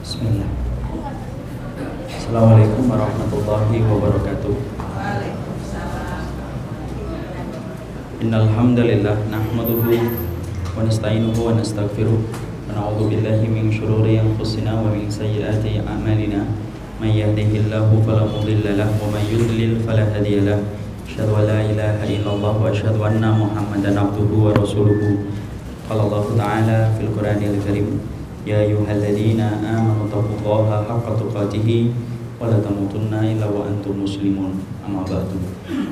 Bismillah. Assalamualaikum warahmatullahi wabarakatuh. Innal hamdalillah nahmaduhu wa nasta'inuhu wa nastaghfiruh wa na'udzu billahi min shururi anfusina wa min sayyiati a'malina. May yahdihillahu fala mudilla lahu wa may yudlil fala hadiya lahu. Asyhadu an la ilaha illallah wa asyhadu anna Muhammadan abduhu wa rasuluhu. Qala Allah ta'ala fil Qur'anil Karim, ya ayyuhalladzina amanu taqullaha haqqa tuqatih wa la tamutunna illa wa antum muslimun. Amma ba'du.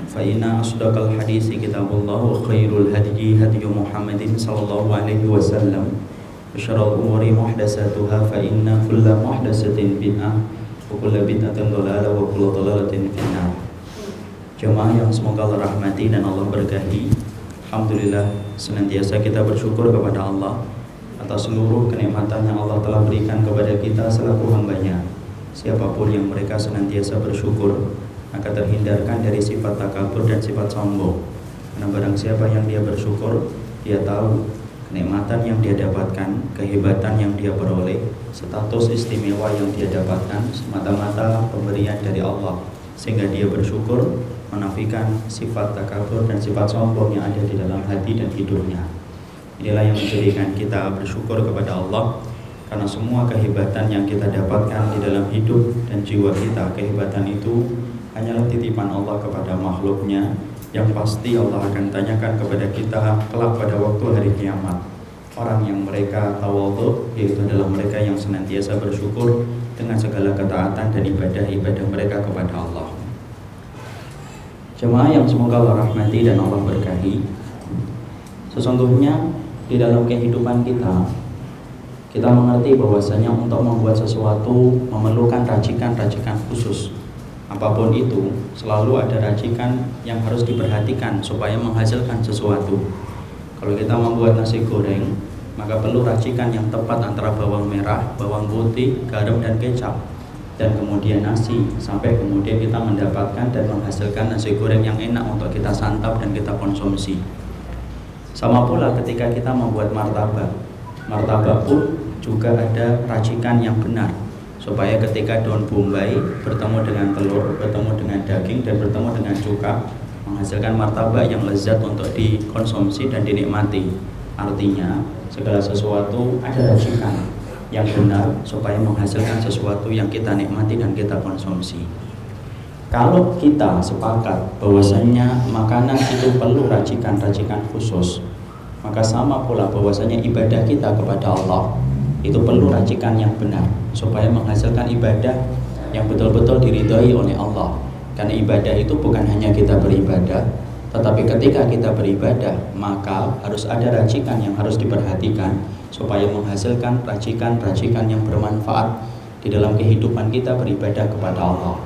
Fa inna asdaqal hadisi kitabullah wa khairul hadyi hadyu Muhammadin sallallahu alaihi wasallam. Wa syarrul umuri muhdatsatuha fa inna kulla muhdatsatin bid'ah wa kulla bid'atin dhalalah wa kulla dhalalatin finnar. Jemaah yang semoga Allah rahmati dan Allah berkahi, alhamdulillah senantiasa kita bersyukur kepada Allah atas seluruh kenikmatan yang Allah telah berikan kepada kita selaku hambanya. Siapapun yang mereka senantiasa bersyukur, maka terhindarkan dari sifat takabur dan sifat sombong. Karena barang siapa yang dia bersyukur, dia tahu kenikmatan yang dia dapatkan, kehebatan yang dia peroleh, status istimewa yang dia dapatkan semata-mata pemberian dari Allah, sehingga dia bersyukur, menafikan sifat takabur dan sifat sombong yang ada di dalam hati dan hidupnya. Inilah yang menjadikan kita bersyukur kepada Allah, karena semua kehebatan yang kita dapatkan di dalam hidup dan jiwa kita, kehebatan itu hanyalah titipan Allah kepada makhluknya, yang pasti Allah akan tanyakan kepada kita kelak pada waktu hari kiamat. Orang yang mereka tawadhu, yaitu adalah mereka yang senantiasa bersyukur dengan segala ketaatan dan ibadah-ibadah mereka kepada Allah. Jemaah yang semoga Allah rahmati dan Allah berkahi, sesungguhnya di dalam kehidupan kita mengerti bahwasanya untuk membuat sesuatu memerlukan racikan-racikan khusus. Apapun itu, selalu ada racikan yang harus diperhatikan supaya menghasilkan sesuatu. Kalau kita membuat nasi goreng, maka perlu racikan yang tepat antara bawang merah, bawang putih, garam dan kecap, dan kemudian nasi, sampai kemudian kita mendapatkan dan menghasilkan nasi goreng yang enak untuk kita santap dan kita konsumsi. Sama pula ketika kita membuat martabak pun juga ada racikan yang benar, supaya ketika daun bombay bertemu dengan telur, bertemu dengan daging, dan bertemu dengan cuka, menghasilkan martabak yang lezat untuk dikonsumsi dan dinikmati. Artinya segala sesuatu ada racikan yang benar supaya menghasilkan sesuatu yang kita nikmati dan kita konsumsi. Kalau kita sepakat bahwasanya makanan itu perlu racikan-racikan khusus, maka sama pula bahwasanya ibadah kita kepada Allah itu perlu racikan yang benar supaya menghasilkan ibadah yang betul-betul diridhai oleh Allah. Karena ibadah itu bukan hanya kita beribadah, tetapi ketika kita beribadah maka harus ada racikan yang harus diperhatikan supaya menghasilkan racikan-racikan yang bermanfaat di dalam kehidupan kita beribadah kepada Allah.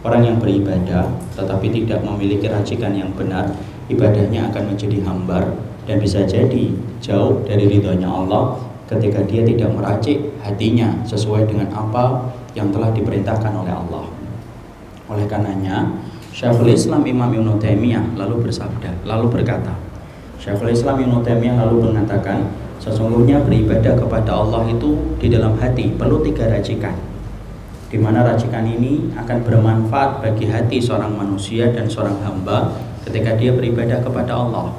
Orang yang beribadah tetapi tidak memiliki racikan yang benar, ibadahnya akan menjadi hambar dan bisa jadi jauh dari ridhonya Allah ketika dia tidak meracik hatinya sesuai dengan apa yang telah diperintahkan oleh Allah. Oleh karenanya Syekhul Islam Imam Ibnu Taimiyah lalu berkata, Syekhul Islam Ibnu Taimiyah lalu mengatakan, sesungguhnya beribadah kepada Allah itu di dalam hati perlu 3 racikan, di mana racikan ini akan bermanfaat bagi hati seorang manusia dan seorang hamba ketika dia beribadah kepada Allah.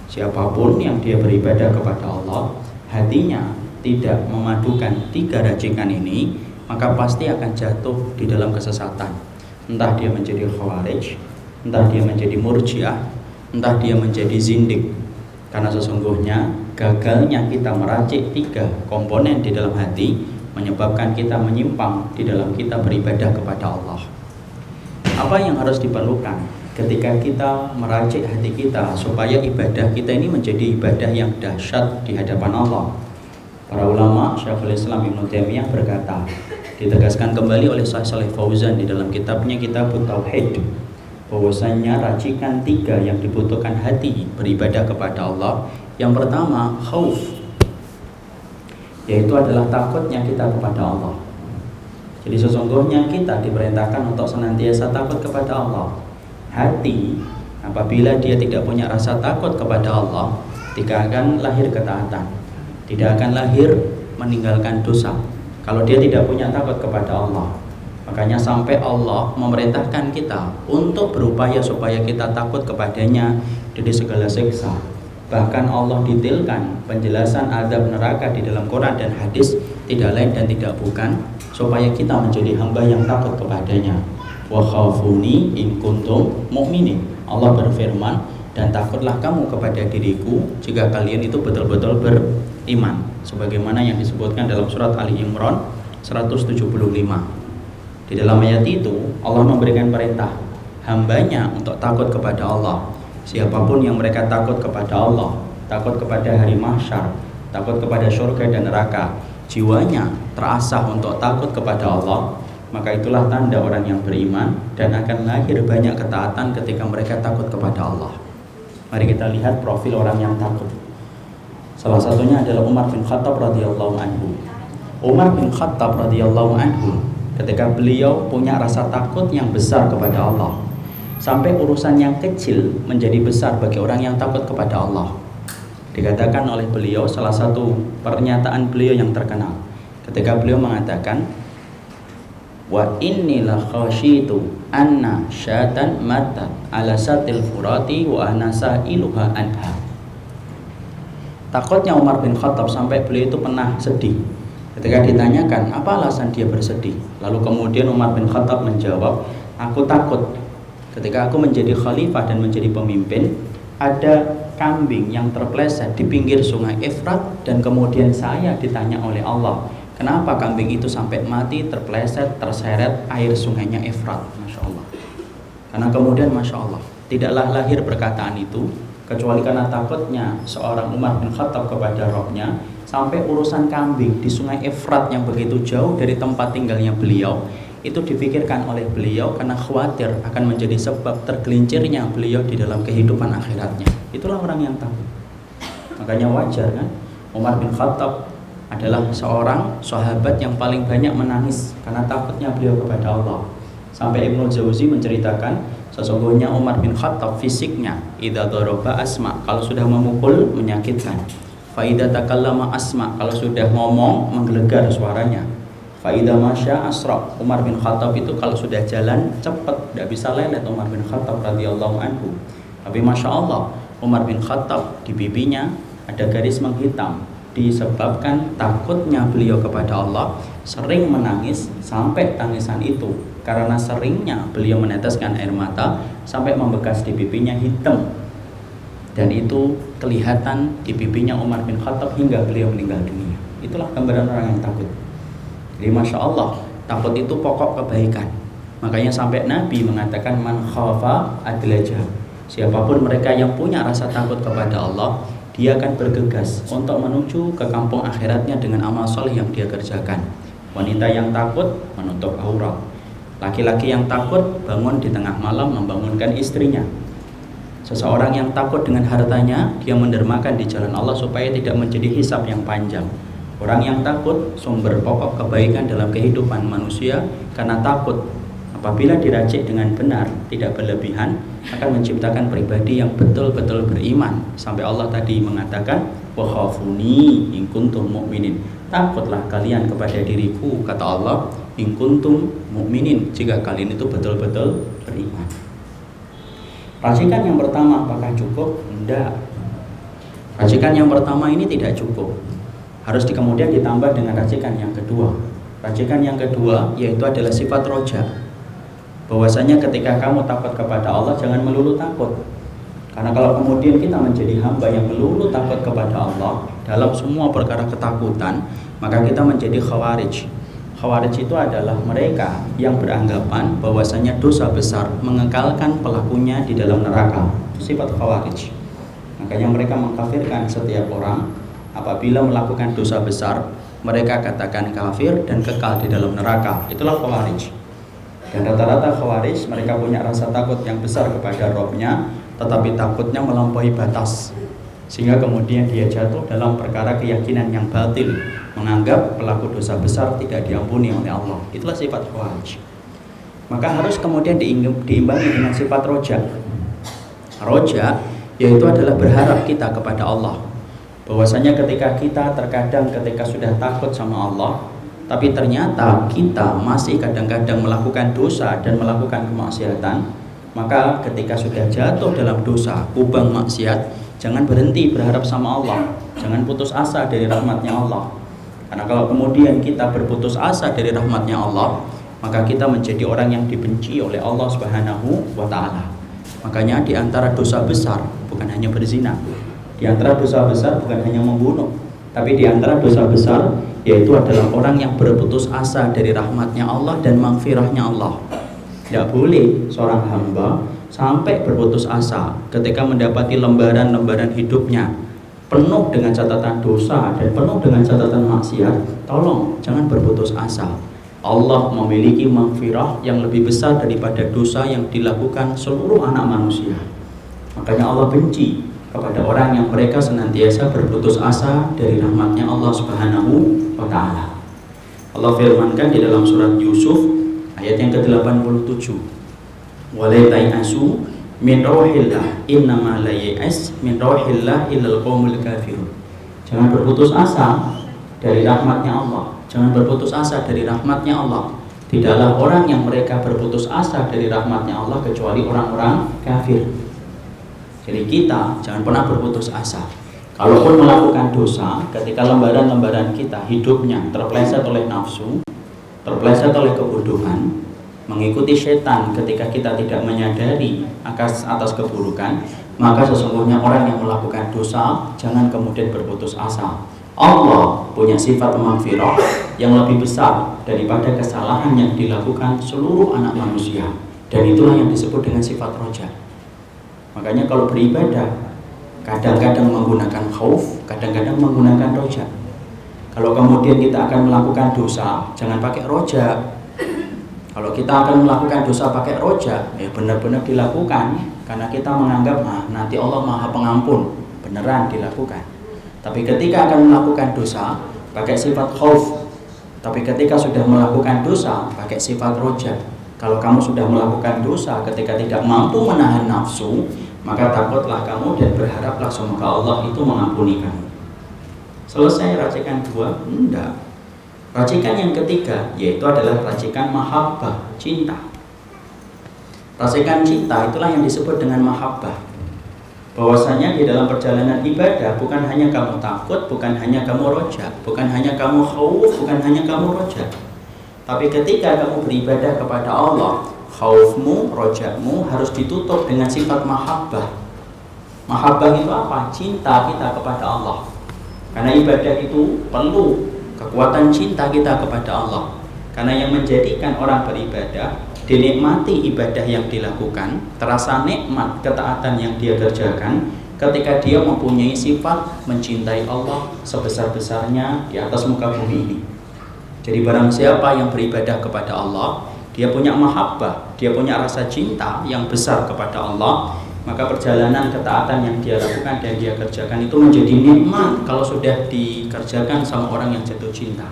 Siapapun yang dia beribadah kepada Allah, hatinya tidak memadukan 3 racikan ini, maka pasti akan jatuh di dalam kesesatan. Entah dia menjadi khawarij, entah dia menjadi murjiah, entah dia menjadi zindik. Karena sesungguhnya gagalnya kita meracik 3 komponen di dalam hati menyebabkan kita menyimpang di dalam kita beribadah kepada Allah. Apa yang harus diperlukan ketika kita meracik hati kita supaya ibadah kita ini menjadi ibadah yang dahsyat di hadapan Allah? Para ulama Syekhul Islam Ibnu Taimiyah berkata, ditegaskan kembali oleh Syekh Shalih Fauzan di dalam kitabnya Kitabut Tauhid, bahwasanya racikan 3 yang dibutuhkan hati beribadah kepada Allah. Yang pertama, khauf, yaitu adalah takutnya kita kepada Allah. Jadi sesungguhnya kita diperintahkan untuk senantiasa takut kepada Allah. Hati apabila dia tidak punya rasa takut kepada Allah, tidak akan lahir ketaatan, tidak akan lahir meninggalkan dosa. kalau dia tidak punya takut kepada Allah. Makanya sampai Allah memerintahkan kita untuk berupaya supaya kita takut kepadanya dari segala siksa. Bahkan Allah detailkan penjelasan azab neraka di dalam Quran dan hadis, tidak lain dan tidak bukan supaya kita menjadi hamba yang takut kepadanya. Wa khafuni in kuntum mu'minin. Allah berfirman, dan takutlah kamu kepada diriku jika kalian itu betul-betul beriman, sebagaimana yang disebutkan dalam surat Ali Imran 175. Di dalam ayat itu Allah memberikan perintah hambanya untuk takut kepada Allah. Siapapun yang mereka takut kepada Allah, takut kepada hari mahsyar, takut kepada surga dan neraka, jiwanya terasah untuk takut kepada Allah, maka itulah tanda orang yang beriman dan akan lahir banyak ketaatan ketika mereka takut kepada Allah. Mari kita lihat profil orang yang takut. Salah satunya adalah Umar bin Khattab radhiyallahu anhu. Umar bin Khattab radhiyallahu anhu, ketika beliau punya rasa takut yang besar kepada Allah, sampai urusan yang kecil menjadi besar bagi orang yang takut kepada Allah. Dikatakan oleh beliau, salah satu pernyataan beliau yang terkenal ketika beliau mengatakan, wa inni la khasyitu anna syatan matat ala satil furati wa ana sa'iluha anha. Takutnya Umar bin Khattab sampai beliau itu pernah sedih ketika ditanyakan apa alasan dia bersedih. Lalu kemudian Umar bin Khattab menjawab, aku takut ketika aku menjadi khalifah dan menjadi pemimpin, ada kambing yang terpleset di pinggir sungai Efrat, dan kemudian saya ditanya oleh Allah, kenapa kambing itu sampai mati, terpleset, terseret air sungainya Efrat. Masya Allah. Karena kemudian Masya Allah, tidaklah lahir perkataan itu kecuali karena takutnya seorang Umar bin Khattab kepada Rabbnya, sampai urusan kambing di sungai Efrat yang begitu jauh dari tempat tinggalnya beliau itu dipikirkan oleh beliau karena khawatir akan menjadi sebab tergelincirnya beliau di dalam kehidupan akhiratnya. Itulah orang yang takut. Makanya wajar kan, Umar bin Khattab adalah seorang sahabat yang paling banyak menangis karena takutnya beliau kepada Allah. Sampai Ibnu Jauzi menceritakan, sesungguhnya Umar bin Khattab fisiknya idza daraba asma, kalau sudah memukul menyakitkan. Fa idza takallama asma, kalau sudah ngomong menggelegar suaranya. Fa idza masya asra, Umar bin Khattab itu kalau sudah jalan cepat, tidak bisa lelet Umar bin Khattab radhiyallahu anhu. Tapi Masya Allah, Umar bin Khattab di pipinya ada garis menghitam, disebabkan takutnya beliau kepada Allah, sering menangis sampai tangisan itu karena seringnya beliau meneteskan air mata sampai membekas di pipinya hitam, dan itu kelihatan di pipinya Umar bin Khattab hingga beliau meninggal dunia. Itulah gambaran orang yang takut. Jadi Masya Allah, takut itu pokok kebaikan. Makanya sampai Nabi mengatakan, man khafa adlaja, siapapun mereka yang punya rasa takut kepada Allah, dia akan bergegas untuk menuju ke kampung akhiratnya dengan amal soleh yang dia kerjakan. Wanita yang takut menutup aurat. Laki-laki yang takut bangun di tengah malam membangunkan istrinya. Seseorang yang takut dengan hartanya, dia mendermakan di jalan Allah supaya tidak menjadi hisab yang panjang. Orang yang takut sumber pokok kebaikan dalam kehidupan manusia, karena takut apabila diracik dengan benar, tidak berlebihan, akan menciptakan pribadi yang betul-betul beriman. Sampai Allah tadi mengatakan, wa khafuni in kuntum mu'minin, takutlah kalian kepada diriku, kata Allah, in kuntum mu'minin, jika kalian itu betul-betul beriman. Racikan yang pertama apakah cukup? Tidak. Racikan yang pertama ini tidak cukup, harus kemudian ditambah dengan racikan yang kedua. Racikan yang kedua yaitu adalah sifat roja, bahwasanya ketika kamu takut kepada Allah, jangan melulu takut. Karena kalau kemudian kita menjadi hamba yang melulu takut kepada Allah dalam semua perkara ketakutan, maka kita menjadi khawarij. Khawarij itu adalah mereka yang beranggapan bahwasanya dosa besar mengekalkan pelakunya di dalam neraka. Sifat khawarij. Makanya mereka mengkafirkan setiap orang apabila melakukan dosa besar, mereka katakan kafir dan kekal di dalam neraka. Itulah khawarij. Dan rata-rata khawarij mereka punya rasa takut yang besar kepada Rabbnya, tetapi takutnya melampaui batas, sehingga kemudian dia jatuh dalam perkara keyakinan yang batil, menganggap pelaku dosa besar tidak diampuni oleh Allah. Itulah sifat khawarij. Maka harus kemudian diimbangi dengan sifat roja. Roja yaitu adalah berharap kita kepada Allah, bahwasanya ketika kita terkadang ketika sudah takut sama Allah, tapi ternyata kita masih kadang-kadang melakukan dosa dan melakukan kemaksiatan, maka ketika sudah jatuh dalam dosa, kubang maksiat, jangan berhenti berharap sama Allah, jangan putus asa dari rahmatnya Allah. Karena kalau kemudian kita berputus asa dari rahmatnya Allah, maka kita menjadi orang yang dibenci oleh Allah Subhanahu wa Ta'ala. Makanya di antara dosa besar bukan hanya berzina, di antara dosa besar bukan hanya membunuh, tapi di antara dosa besar yaitu adalah orang yang berputus asa dari rahmatnya Allah dan maghfirahnya Allah. Tidak boleh seorang hamba sampai berputus asa ketika mendapati lembaran-lembaran hidupnya penuh dengan catatan dosa dan penuh dengan catatan maksiat. Tolong jangan berputus asa. Allah memiliki maghfirah yang lebih besar daripada dosa yang dilakukan seluruh anak manusia. Makanya Allah benci kepada orang yang mereka senantiasa berputus asa dari rahmatnya Allah Subhanahu wa Ta'ala. Allah firmankan di dalam surat Yusuf ayat yang ke-87, "Wala ta'asu min rauhillah innama la ya'as min rauhillah illal qaumul kafirun." Jangan berputus asa dari rahmatnya Allah. Jangan berputus asa dari rahmatnya Allah. Tidaklah orang yang mereka berputus asa dari rahmatnya Allah kecuali orang-orang kafir. Jadi kita jangan pernah berputus asa. Kalaupun melakukan dosa, ketika lembaran-lembaran kita hidupnya terpleset oleh nafsu, terpleset oleh kebodohan, mengikuti setan ketika kita tidak menyadari atas keburukan, maka sesungguhnya orang yang melakukan dosa jangan kemudian berputus asa. Allah punya sifat maghfirah yang lebih besar daripada kesalahan yang dilakukan seluruh anak manusia, dan itulah yang disebut dengan sifat roja. Makanya kalau beribadah kadang-kadang menggunakan khauf, kadang-kadang menggunakan roja. Kalau kemudian kita akan melakukan dosa, jangan pakai roja. Kalau kita akan melakukan dosa pakai roja, ya benar-benar dilakukan karena kita menganggap nanti Allah Maha Pengampun, beneran dilakukan. Tapi ketika akan melakukan dosa pakai sifat khauf, tapi ketika sudah melakukan dosa pakai sifat roja. Kalau kamu sudah melakukan dosa ketika tidak mampu menahan nafsu, maka takutlah kamu dan berharaplah semoga Allah itu mengampuni kamu. Selesai racikan dua? Enggak. Racikan yang ketiga yaitu adalah racikan mahabbah, cinta. Racikan cinta itulah yang disebut dengan mahabbah. Bahwasanya di dalam perjalanan ibadah bukan hanya kamu takut, bukan hanya kamu roja, bukan hanya kamu khauf, bukan hanya kamu roja. Tapi ketika kamu beribadah kepada Allah, khaufmu, rojamu harus ditutup dengan sifat mahabbah. Mahabbah itu apa? Cinta kita kepada Allah. Karena ibadah itu perlu kekuatan cinta kita kepada Allah. Karena yang menjadikan orang beribadah, dinikmati ibadah yang dilakukan, terasa nikmat ketaatan yang dia kerjakan ketika dia mempunyai sifat mencintai Allah sebesar-besarnya di atas muka bumi ini. Jadi barang siapa yang beribadah kepada Allah, dia punya mahabbah, dia punya rasa cinta yang besar kepada Allah, maka perjalanan ketaatan yang dia lakukan dan dia kerjakan itu menjadi nikmat kalau sudah dikerjakan sama orang yang jatuh cinta.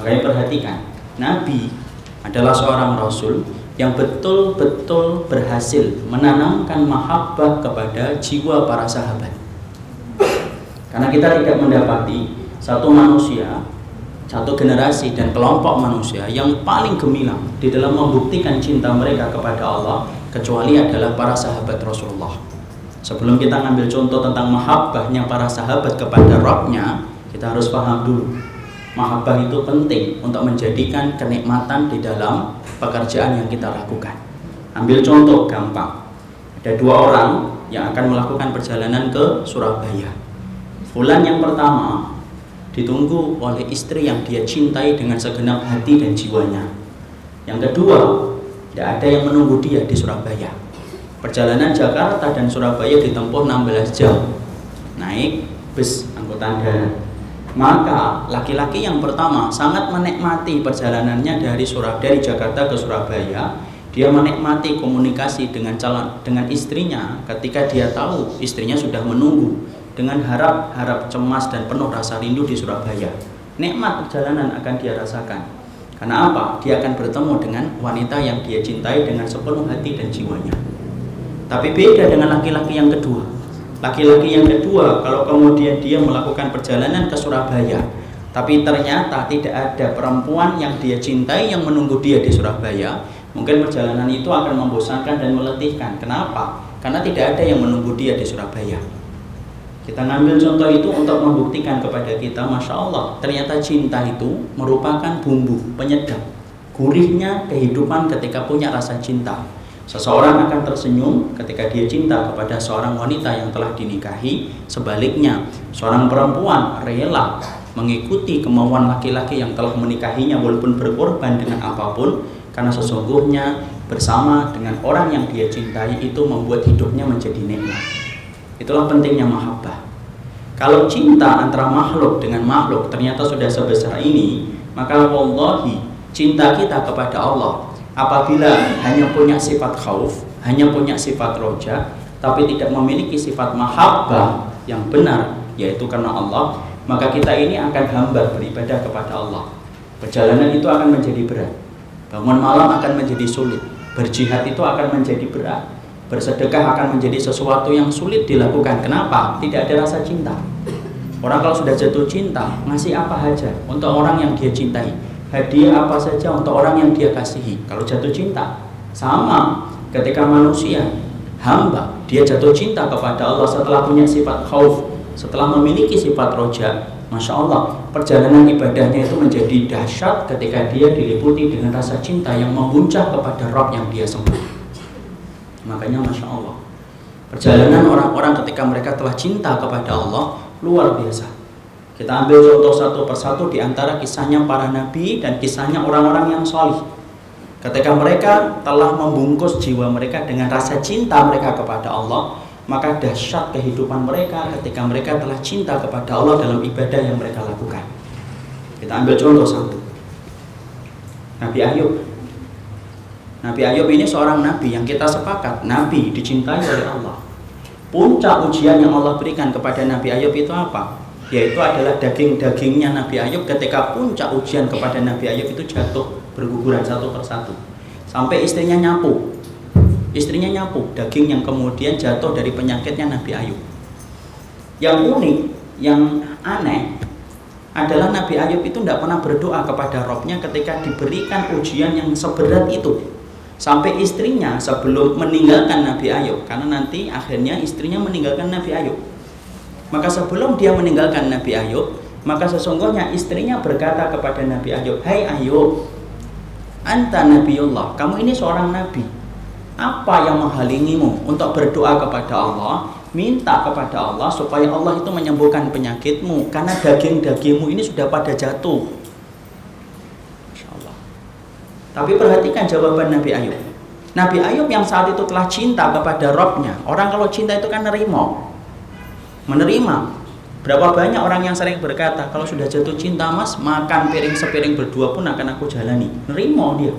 Makanya perhatikan, Nabi adalah seorang Rasul yang betul-betul berhasil menanamkan mahabbah kepada jiwa para sahabat. Karena kita tidak mendapati satu manusia, satu generasi dan kelompok manusia yang paling gemilang di dalam membuktikan cinta mereka kepada Allah kecuali adalah para sahabat Rasulullah. Sebelum kita ngambil contoh tentang mahabbahnya para sahabat kepada Rabbnya, kita harus paham dulu mahabbah itu penting untuk menjadikan kenikmatan di dalam pekerjaan yang kita lakukan. Ambil contoh gampang, ada dua orang yang akan melakukan perjalanan ke Surabaya. Fulan yang pertama ditunggu oleh istri yang dia cintai dengan segenap hati dan jiwanya. Yang kedua, tidak ada yang menunggu dia di Surabaya. Perjalanan Jakarta dan Surabaya ditempuh 16 jam naik bus angkutan darat. Maka laki-laki yang pertama sangat menikmati perjalanannya dari Jakarta ke Surabaya. Dia menikmati komunikasi dengan istrinya ketika dia tahu istrinya sudah menunggu dengan harap cemas dan penuh rasa rindu di Surabaya. Nikmat perjalanan akan dia rasakan. Karena apa? Dia akan bertemu dengan wanita yang dia cintai dengan sepenuh hati dan jiwanya. Tapi beda dengan laki-laki yang kedua. Laki-laki yang kedua, kalau kemudian dia melakukan perjalanan ke Surabaya, Tapi ternyata tidak ada perempuan yang dia cintai yang menunggu dia di Surabaya. Mungkin perjalanan itu akan membosankan dan meletihkan. Kenapa? Karena tidak ada yang menunggu dia di Surabaya. Kita ngambil contoh itu untuk membuktikan kepada kita, Masya Allah, ternyata cinta itu merupakan bumbu penyedap gurihnya kehidupan ketika punya rasa cinta. Seseorang akan tersenyum ketika dia cinta kepada seorang wanita yang telah dinikahi. Sebaliknya, seorang perempuan rela mengikuti kemauan laki-laki yang telah menikahinya walaupun berkorban dengan apapun, karena sesungguhnya bersama dengan orang yang dia cintai itu membuat hidupnya menjadi nikmat. Itulah pentingnya mahabbah. Kalau cinta antara makhluk dengan makhluk ternyata sudah sebesar ini, maka wallahi cinta kita kepada Allah apabila hanya punya sifat khauf, hanya punya sifat roja, tapi tidak memiliki sifat mahabbah yang benar, yaitu karena Allah, maka kita ini akan hambar beribadah kepada Allah. Perjalanan itu akan menjadi berat, bangun malam akan menjadi sulit, berjihad itu akan menjadi berat, bersedekah akan menjadi sesuatu yang sulit dilakukan. Kenapa? Tidak ada rasa cinta. Orang kalau sudah jatuh cinta, ngasih apa saja untuk orang yang dia cintai, hadiah apa saja untuk orang yang dia kasihi. Kalau jatuh cinta, sama ketika manusia, hamba, dia jatuh cinta kepada Allah setelah punya sifat khauf, setelah memiliki sifat roja, Masya Allah, perjalanan ibadahnya itu menjadi dahsyat ketika dia diliputi dengan rasa cinta yang memuncak kepada Rabb yang dia sembah. Makanya Masya Allah, perjalanan orang-orang ketika mereka telah cinta kepada Allah luar biasa. Kita ambil contoh satu persatu di antara kisahnya para nabi dan kisahnya orang-orang yang solih. Ketika mereka telah membungkus jiwa mereka dengan rasa cinta mereka kepada Allah, maka dahsyat kehidupan mereka ketika mereka telah cinta kepada Allah dalam ibadah yang mereka lakukan. Kita ambil contoh satu, Nabi Ayub. Nabi Ayub ini seorang nabi yang kita sepakat nabi dicintai oleh Allah. Puncak ujian yang Allah berikan kepada Nabi Ayub itu apa? Yaitu adalah daging-dagingnya Nabi Ayub. Ketika puncak ujian kepada Nabi Ayub itu jatuh berguguran satu persatu, sampai istrinya nyapu daging yang kemudian jatuh dari penyakitnya Nabi Ayub. Yang unik, yang aneh adalah Nabi Ayub itu tidak pernah berdoa kepada Rabb-nya ketika diberikan ujian yang seberat itu. Sampai istrinya sebelum meninggalkan Nabi Ayub, karena nanti akhirnya istrinya meninggalkan Nabi Ayub, maka sebelum dia meninggalkan Nabi Ayub, maka sesungguhnya istrinya berkata kepada Nabi Ayub, "Hai Ayub, anta Nabiullah, kamu ini seorang nabi. Apa yang menghalangimu untuk berdoa kepada Allah, minta kepada Allah supaya Allah itu menyembuhkan penyakitmu, karena daging-dagingmu ini sudah pada jatuh." Masya Allah. Tapi perhatikan jawaban Nabi Ayub. Nabi Ayub yang saat itu telah cinta kepada Rabb-nya. Orang kalau cinta itu kan menerima. Berapa banyak orang yang sering berkata, kalau sudah jatuh cinta mas, makan piring sepiring berdua pun akan aku jalani. Nerima dia.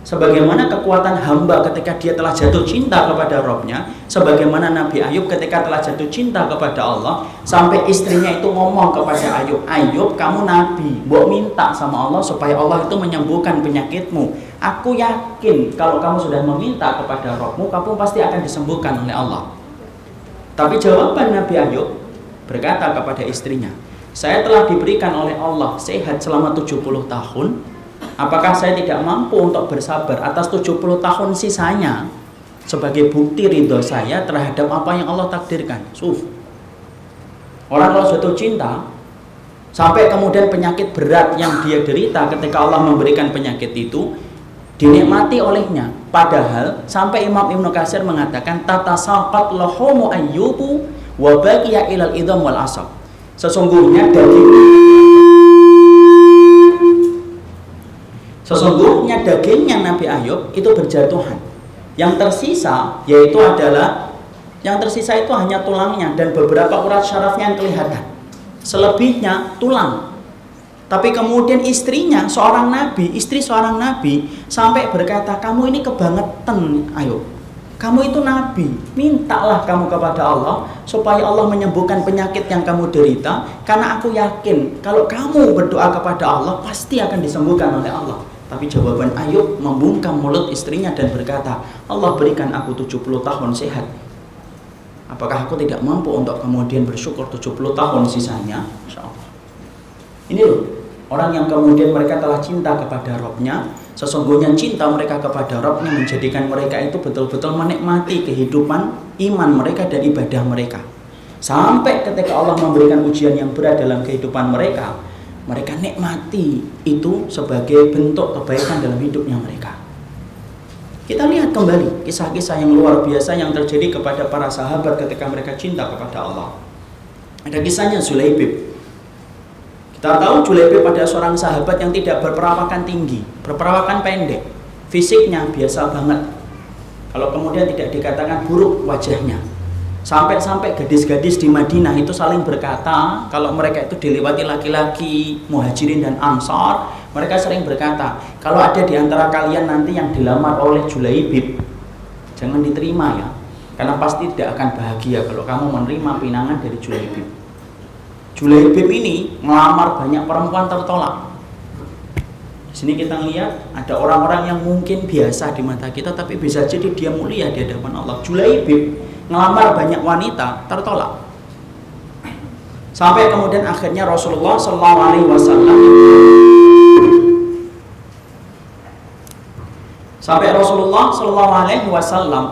Sebagaimana kekuatan hamba ketika dia telah jatuh cinta kepada Rabb-nya, sebagaimana Nabi Ayub ketika telah jatuh cinta kepada Allah, sampai istrinya itu ngomong kepada Ayub, "Ayub, kamu nabi, mbok minta sama Allah supaya Allah itu menyembuhkan penyakitmu. Aku yakin kalau kamu sudah meminta kepada Rabb-mu, kamu pasti akan disembuhkan oleh Allah." Tapi jawaban Nabi Ayub berkata kepada istrinya, "Saya telah diberikan oleh Allah sehat selama 70 tahun. Apakah saya tidak mampu untuk bersabar atas 70 tahun sisanya sebagai bukti ridho saya terhadap apa yang Allah takdirkan?" Orang kalau jatuh cinta sampai kemudian penyakit berat yang dia derita ketika Allah memberikan penyakit itu dinikmati olehnya. Padahal sampai Imam Ibnu Katsir mengatakan tatasaqat lahumu ayyubu wa baqiya ilal idham wal asab. Sesungguhnya dagingnya Nabi Ayub itu berjatuhan. Yang tersisa itu hanya tulangnya dan beberapa urat syarafnya yang kelihatan. Selebihnya tulang. Tapi kemudian istri seorang nabi sampai berkata, "Kamu ini kebangetan Ayub. Kamu itu nabi, mintalah kamu kepada Allah supaya Allah menyembuhkan penyakit yang kamu derita, karena aku yakin kalau kamu berdoa kepada Allah pasti akan disembuhkan oleh Allah." Tapi jawaban Ayub membungkam mulut istrinya dan berkata, "Allah berikan aku 70 tahun sehat. Apakah aku tidak mampu untuk kemudian bersyukur 70 tahun sisanya?" Insya Allah. Ini loh, orang yang kemudian mereka telah cinta kepada Rabb-nya, sesungguhnya cinta mereka kepada Rabb-nya menjadikan mereka itu betul-betul menikmati kehidupan iman mereka dan ibadah mereka. Sampai ketika Allah memberikan ujian yang berat dalam kehidupan mereka, mereka nikmati itu sebagai bentuk kebaikan dalam hidupnya mereka. Kita lihat kembali kisah-kisah yang luar biasa yang terjadi kepada para sahabat ketika mereka cinta kepada Allah. Ada kisahnya Julaibib. Kita tahu Julaibib pada seorang sahabat yang tidak berperawakan tinggi, berperawakan pendek, fisiknya biasa banget. Kalau kemudian tidak dikatakan buruk wajahnya. Sampai-sampai gadis-gadis di Madinah itu saling berkata, kalau mereka itu dilewati laki-laki Muhajirin dan Ansar, mereka sering berkata, kalau ada di antara kalian nanti yang dilamar oleh Julaibib, jangan diterima ya, karena pasti tidak akan bahagia kalau kamu menerima pinangan dari Julaibib. Julaibib ini melamar banyak perempuan tertolak. Di sini kita lihat ada orang-orang yang mungkin biasa di mata kita, tapi bisa jadi dia mulia di hadapan Allah. Julaibib ngelamar banyak wanita tertolak. Sampai kemudian akhirnya Rasulullah SAW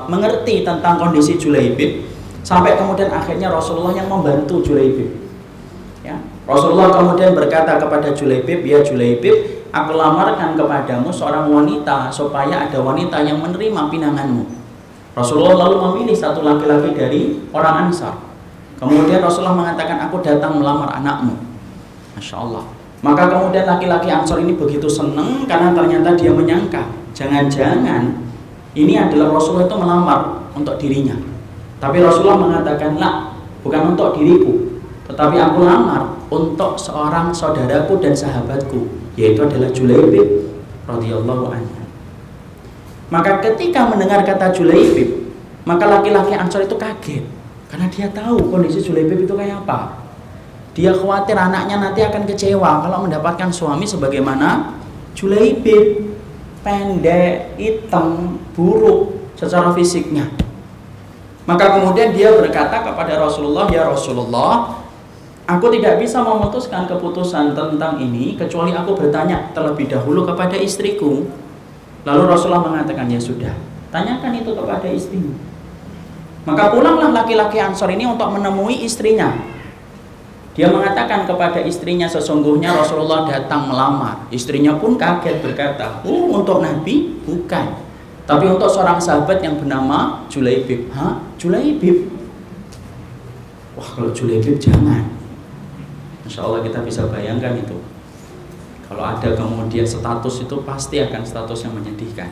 mengerti tentang kondisi Julaibib. Sampai kemudian akhirnya Rasulullah yang membantu Julaibib. Ya, Rasulullah kemudian berkata kepada Julaibib, ya Julaibib, aku lamarkan kepadamu seorang wanita supaya ada wanita yang menerima pinanganmu. Rasulullah lalu memilih satu laki-laki dari orang Ansar. Kemudian Rasulullah mengatakan, aku datang melamar anakmu. Masya Allah. Maka kemudian laki-laki Ansar ini begitu senang karena ternyata dia menyangka, jangan-jangan ini adalah Rasulullah itu melamar untuk dirinya. Tapi Rasulullah mengatakan, lah, bukan untuk diriku, tetapi aku lamar untuk seorang saudaraku dan sahabatku, yaitu adalah Julaibib radhiyallahu anhu. Maka ketika mendengar kata Julaibib, maka laki-laki Ansar itu kaget, karena dia tahu kondisi Julaibib itu kayak apa. Dia khawatir anaknya nanti akan kecewa kalau mendapatkan suami sebagaimana Julaibib, pendek, hitam, buruk secara fisiknya. Maka kemudian dia berkata kepada Rasulullah, ya Rasulullah, aku tidak bisa memutuskan keputusan tentang ini kecuali aku bertanya terlebih dahulu kepada istriku. Lalu Rasulullah mengatakan, ya sudah, tanyakan itu kepada istrimu. Maka pulanglah laki-laki Ansar ini untuk menemui istrinya. Dia mengatakan kepada istrinya, sesungguhnya Rasulullah datang melamar. Istrinya pun kaget berkata, untuk Nabi? Bukan, tapi untuk seorang sahabat yang bernama Julaibib. Hah? Julaibib? Wah, kalau Julaibib jangan. Masya Allah, kita bisa bayangkan itu. Kalau ada kemudian status itu pasti akan status yang menyedihkan.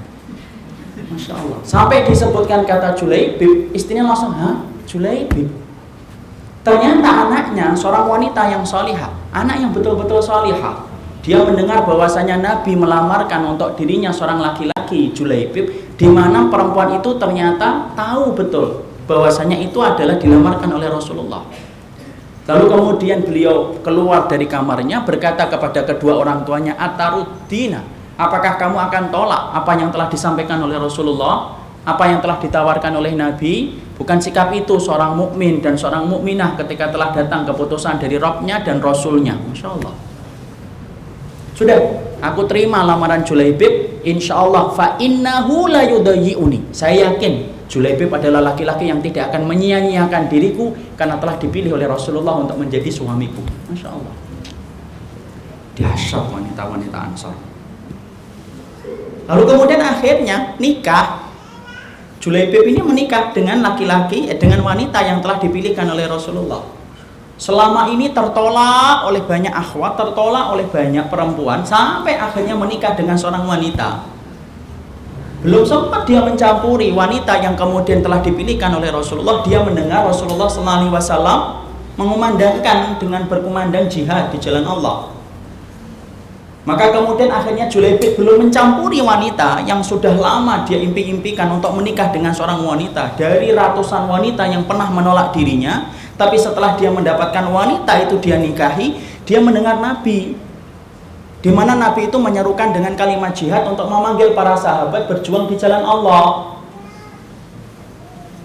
Masya Allah. Sampai disebutkan kata Julaibib, istrinya langsung, hah? Julaibib? Ternyata anaknya seorang wanita yang salihah, anak yang betul-betul salihah. Dia mendengar bahwasanya Nabi melamarkan untuk dirinya seorang laki-laki, Julaibib, di mana perempuan itu ternyata tahu betul bahwasanya itu adalah dilamarkan oleh Rasulullah. Lalu kemudian beliau keluar dari kamarnya berkata kepada kedua orang tuanya, Ataruddina, apakah kamu akan tolak apa yang telah disampaikan oleh Rasulullah, apa yang telah ditawarkan oleh Nabi? Bukan sikap itu seorang mukmin dan seorang mukminah ketika telah datang keputusan dari Rabb-nya dan Rasul-nya. Masya Allah. Sudah, aku terima lamaran Julaibib, insya Allah fa innahu la yudayyi'uni. Saya yakin Julaibib adalah laki-laki yang tidak akan menyia-nyiakan diriku karena telah dipilih oleh Rasulullah untuk menjadi suamiku. Masya Allah. Dahsyat wanita-wanita Ansar. Lalu kemudian akhirnya nikah. Julaibib ini menikah dengan laki-laki, dengan wanita yang telah dipilihkan oleh Rasulullah. Selama ini tertolak oleh banyak akhwat, tertolak oleh banyak perempuan, sampai akhirnya menikah dengan seorang wanita. Belum sempat dia mencampuri wanita yang kemudian telah dipilihkan oleh Rasulullah, dia mendengar Rasulullah SAW mengumandangkan dengan berkumandang jihad di jalan Allah. Maka kemudian akhirnya Julaibib belum mencampuri wanita yang sudah lama dia impi-impikan untuk menikah dengan seorang wanita. Dari ratusan wanita yang pernah menolak dirinya, tapi setelah dia mendapatkan wanita itu dia nikahi, dia mendengar Nabi, di mana Nabi itu menyerukan dengan kalimat jihad untuk memanggil para sahabat berjuang di jalan Allah.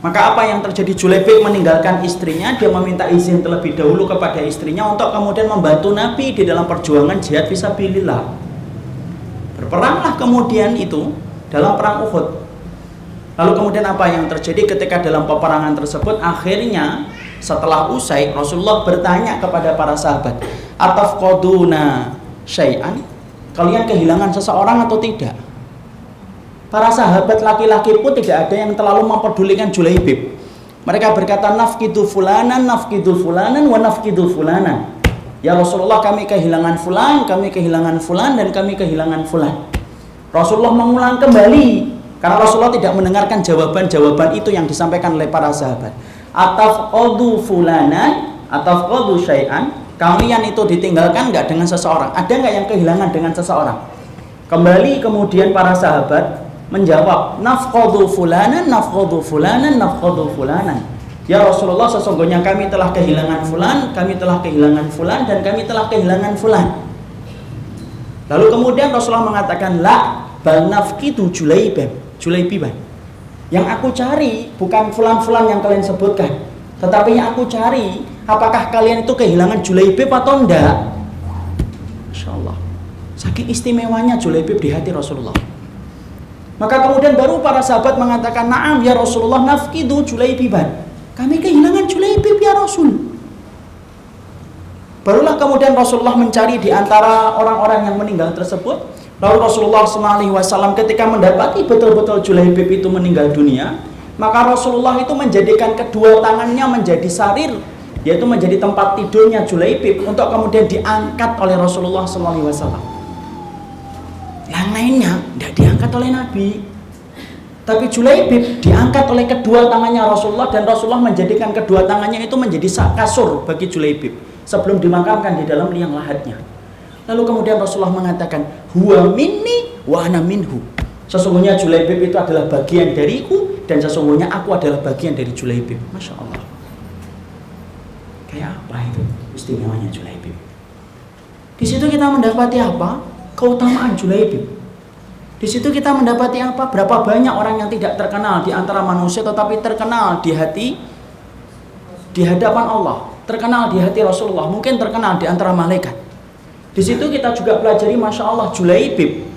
Maka apa yang terjadi? Julaibib meninggalkan istrinya, dia meminta izin terlebih dahulu kepada istrinya untuk kemudian membantu Nabi di dalam perjuangan jihad fisabilillah. Berperanglah kemudian itu dalam perang Uhud. Lalu kemudian apa yang terjadi ketika dalam peperangan tersebut? Akhirnya setelah usai, Rasulullah bertanya kepada para sahabat, atafqaduna syai'an? Kalian kehilangan seseorang atau tidak? Para sahabat laki-laki pun tidak ada yang terlalu memperdulikan Julaibib. Mereka berkata, nafkidu fulanan, wa nafkidu fulanan. Ya Rasulullah, kami kehilangan fulan, kami kehilangan fulan, dan kami kehilangan fulan. Rasulullah mengulang kembali, karena Rasulullah tidak mendengarkan jawaban-jawaban itu yang disampaikan oleh para sahabat. Atafqadu fulanan, atafqadu syai'an? Kalian itu ditinggalkan nggak dengan seseorang? Ada nggak yang kehilangan dengan seseorang? Kembali kemudian para sahabat menjawab, nafqadu fulanan, nafqadu fulanan, nafqadu fulanan. Ya Rasulullah, sesungguhnya kami telah kehilangan fulan, kami telah kehilangan fulan, dan kami telah kehilangan fulan. Lalu kemudian Rasulullah mengatakan, la bal nafqidu Julaibiban. Yang aku cari bukan fulan-fulan yang kalian sebutkan, tetapi yang aku cari, apakah kalian itu kehilangan Julaibib atau enggak? Masya Allah, saking istimewanya Julaibib di hati Rasulullah. Maka kemudian baru para sahabat mengatakan, na'am ya Rasulullah, nafqidu Julaibiban. Kami kehilangan Julaibib ya Rasul. Barulah kemudian Rasulullah mencari di antara orang-orang yang meninggal tersebut. Lalu Rasulullah SAW ketika mendapati betul-betul Julaibib itu meninggal dunia, maka Rasulullah itu menjadikan kedua tangannya menjadi sarir, yaitu menjadi tempat tidurnya Julaibib, untuk kemudian diangkat oleh Rasulullah SAW. Yang lainnya tidak diangkat oleh Nabi, tapi Julaibib diangkat oleh kedua tangannya Rasulullah, dan Rasulullah menjadikan kedua tangannya itu menjadi kasur bagi Julaibib sebelum dimakamkan di dalam liang lahatnya. Lalu kemudian Rasulullah mengatakan, huwa minni wa ana minhu. Sesungguhnya Julaibib itu adalah bagian dariku, dan sesungguhnya aku adalah bagian dari Julaibib. Masya Allah. Kayak apa itu istimewanya Julaibib? Di situ kita mendapati apa? Keutamaan Julaibib. Di situ kita mendapati apa? Berapa banyak orang yang tidak terkenal di antara manusia, tetapi terkenal di hati, di hadapan Allah, terkenal di hati Rasulullah, mungkin terkenal di antara malaikat. Di situ kita juga pelajari, masya Allah, Julaibib,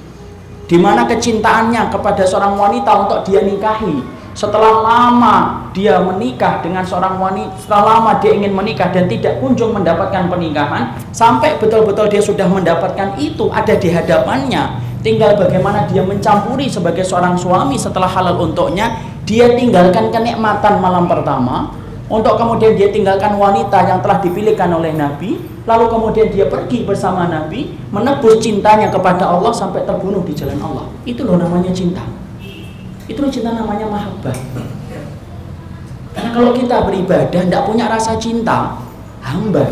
di mana kecintaannya kepada seorang wanita untuk dia nikahi. Setelah lama dia menikah dengan seorang wanita, setelah lama dia ingin menikah dan tidak kunjung mendapatkan pernikahan, sampai betul-betul dia sudah mendapatkan itu, ada di hadapannya. Tinggal bagaimana dia mencampuri sebagai seorang suami setelah halal untuknya. Dia tinggalkan kenikmatan malam pertama, untuk kemudian dia tinggalkan wanita yang telah dipilihkan oleh Nabi, lalu kemudian dia pergi bersama Nabi, menebus cintanya kepada Allah sampai terbunuh di jalan Allah. Itu loh namanya cinta. Itu cinta namanya mahabbah. Karena kalau kita beribadah tidak punya rasa cinta, hamba.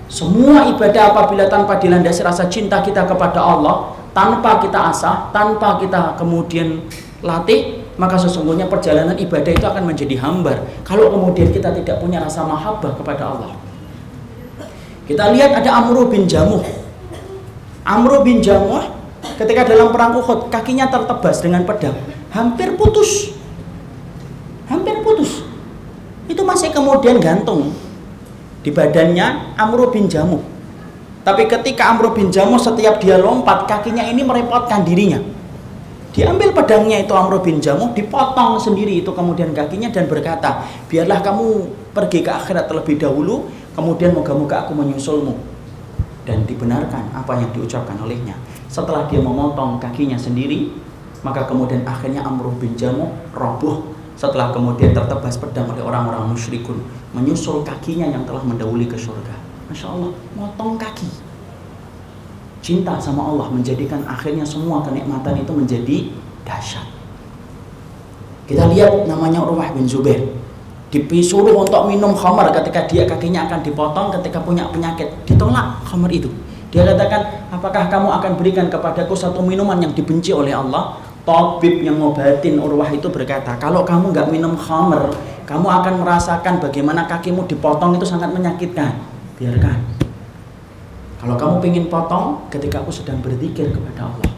Semua ibadah apabila tanpa dilandasi rasa cinta kita kepada Allah, tanpa kita asah, tanpa kita kemudian latih, maka sesungguhnya perjalanan ibadah itu akan menjadi hambar. Kalau kemudian kita tidak punya rasa mahabbah kepada Allah. Kita lihat ada Amr bin Jamuh. Amr bin Jamuh ketika dalam perang Uhud, kakinya tertebas dengan pedang, hampir putus. Hampir putus. Itu masih kemudian gantung di badannya Amr bin Jamuh. Tapi ketika Amr bin Jamuh setiap dia lompat, kakinya ini merepotkan dirinya. Diambil pedangnya itu Amr bin Jamuh, dipotong sendiri itu kemudian kakinya, dan berkata, biarlah kamu pergi ke akhirat terlebih dahulu, kemudian moga-moga aku menyusulmu. Dan dibenarkan apa yang diucapkan olehnya. Setelah dia memotong kakinya sendiri, maka kemudian akhirnya Amr bin Jamuh roboh setelah kemudian tertebas pedang oleh orang-orang musyrikun, menyusul kakinya yang telah mendahului ke surga. Masya Allah, motong kaki. Cinta sama Allah menjadikan akhirnya semua kenikmatan itu menjadi dahsyat. Kita lihat namanya Urwah bin Zubair, disuruh untuk minum khamar ketika dia kakinya akan dipotong, ketika punya penyakit, ditolak khamar itu. Dia katakan, apakah kamu akan berikan kepadaku satu minuman yang dibenci oleh Allah? Tabib yang ngobatin Urwah itu berkata, kalau kamu nggak minum khamar, kamu akan merasakan bagaimana kakimu dipotong itu sangat menyakitkan. Biarkan. Kalau kamu pengen potong ketika aku sedang berzikir kepada Allah.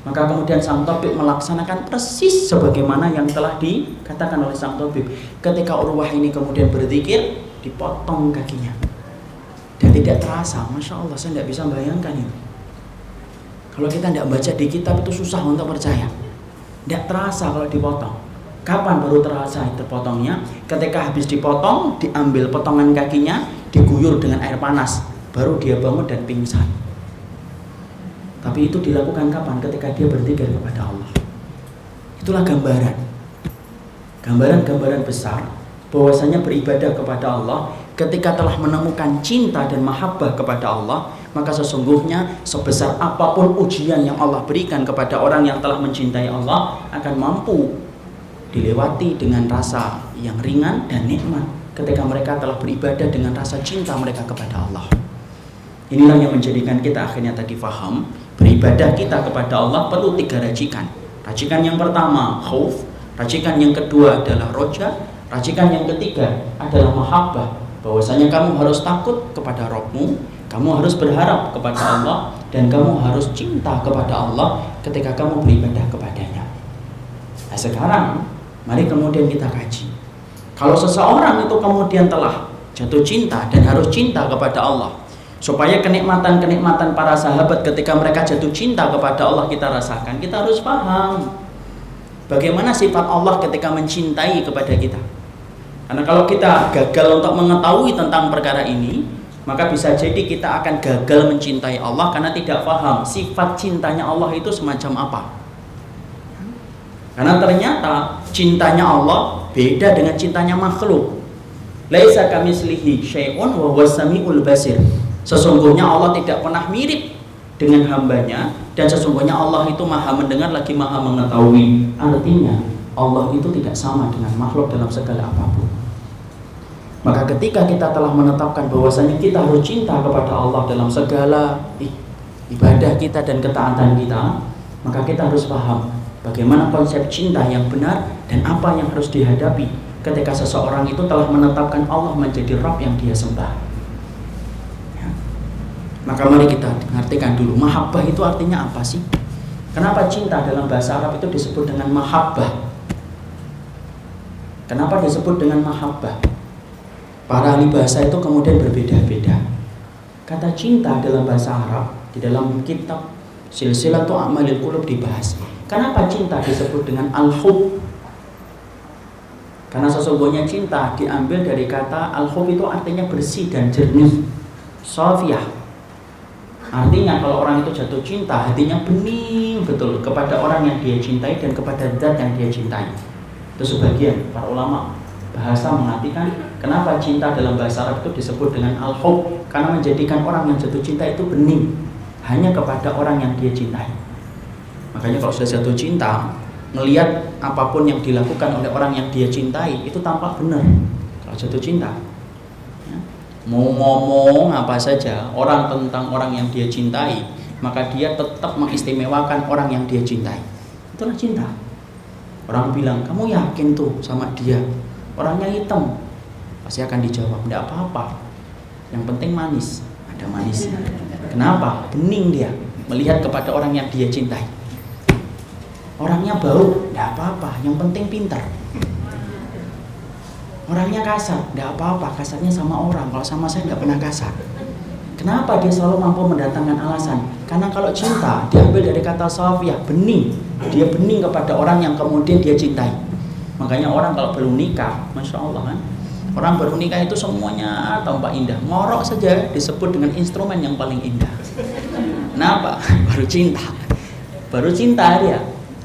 Maka kemudian sang tabib melaksanakan persis sebagaimana yang telah dikatakan oleh sang tabib. Ketika Urwah ini kemudian berzikir, dipotong kakinya. Dan tidak terasa, Masya Allah, saya tidak bisa bayangkan itu. Kalau kita tidak baca di kitab itu susah untuk percaya. Tidak terasa kalau dipotong. Kapan baru terasa terpotongnya? Ketika habis dipotong, diambil potongan kakinya, diguyur dengan air panas, baru dia bangun dan pingsan. Tapi itu dilakukan kapan? Ketika dia berzikir kepada Allah. Itulah gambaran besar bahwasanya beribadah kepada Allah ketika telah menemukan cinta dan mahabbah kepada Allah, maka sesungguhnya sebesar apapun ujian yang Allah berikan kepada orang yang telah mencintai Allah akan mampu dilewati dengan rasa yang ringan dan nikmat ketika mereka telah beribadah dengan rasa cinta mereka kepada Allah. Inilah yang menjadikan kita akhirnya tadi faham, beribadah kita kepada Allah perlu 3 racikan. Racikan yang pertama khauf, racikan yang kedua adalah roja, racikan yang ketiga adalah mahabbah, bahwasanya kamu harus takut kepada Rabbmu, kamu harus berharap kepada Allah, dan kamu harus cinta kepada Allah ketika kamu beribadah kepadanya. Nah sekarang mari kemudian kita kaji. Kalau seseorang itu kemudian telah jatuh cinta dan harus cinta kepada Allah, supaya kenikmatan-kenikmatan para sahabat ketika mereka jatuh cinta kepada Allah kita rasakan, kita harus paham bagaimana sifat Allah ketika mencintai kepada kita. Karena kalau kita gagal untuk mengetahui tentang perkara ini, maka bisa jadi kita akan gagal mencintai Allah karena tidak paham sifat cintanya Allah itu semacam apa. Karena ternyata cintanya Allah beda dengan cintanya makhluk. Laisa kamitslihi syai'un wa huwas samiul basir. Sesungguhnya Allah tidak pernah mirip dengan hambanya, dan sesungguhnya Allah itu maha mendengar lagi maha mengetahui. Artinya Allah itu tidak sama dengan makhluk dalam segala apapun. Maka ketika kita telah menetapkan bahwasanya kita harus cinta kepada Allah dalam segala ibadah kita dan ketaatan kita, maka kita harus paham bagaimana konsep cinta yang benar dan apa yang harus dihadapi ketika seseorang itu telah menetapkan Allah menjadi Rabb yang dia sembah. Maka mari kita artikan dulu, mahabbah itu artinya apa sih? Kenapa cinta dalam bahasa Arab itu disebut dengan mahabbah? Kenapa disebut dengan mahabbah? Para ahli bahasa itu kemudian berbeda-beda. Kata cinta dalam bahasa Arab di dalam kitab Silsilatu A'malil Qulub dibahas. Kenapa cinta disebut dengan al-hub? Karena sesungguhnya cinta diambil dari kata al-hub, itu artinya bersih dan jernih, safiyah. Artinya kalau orang itu jatuh cinta, hatinya bening betul kepada orang yang dia cintai dan kepada zat yang dia cintai. Itu sebagian para ulama bahasa mengartikan kenapa cinta dalam bahasa Arab itu disebut dengan al-hub, karena menjadikan orang yang jatuh cinta itu bening hanya kepada orang yang dia cintai. Makanya kalau sudah jatuh cinta, melihat apapun yang dilakukan oleh orang yang dia cintai itu tampak benar. Kalau jatuh cinta, mau ngomong apa saja orang tentang orang yang dia cintai, maka dia tetap mengistimewakan orang yang dia cintai. Itulah cinta. Orang bilang, kamu yakin tuh sama dia, orangnya hitam, pasti akan dijawab, tidak apa-apa, yang penting manis, ada manisnya. Kenapa? Bening dia melihat kepada orang yang dia cintai. Orangnya bau, tidak apa-apa, yang penting pintar. Orangnya kasar, tidak apa-apa, kasarnya sama orang, kalau sama saya tidak pernah kasar. Kenapa dia selalu mampu mendatangkan alasan? Karena kalau cinta diambil dari kata safiyah, bening. Dia bening kepada orang yang kemudian dia cintai. Makanya orang kalau baru nikah, Masya Allah kan, orang baru nikah itu semuanya tampak indah. Ngorok saja disebut dengan instrumen yang paling indah. Kenapa? Baru cinta. Baru cinta dia.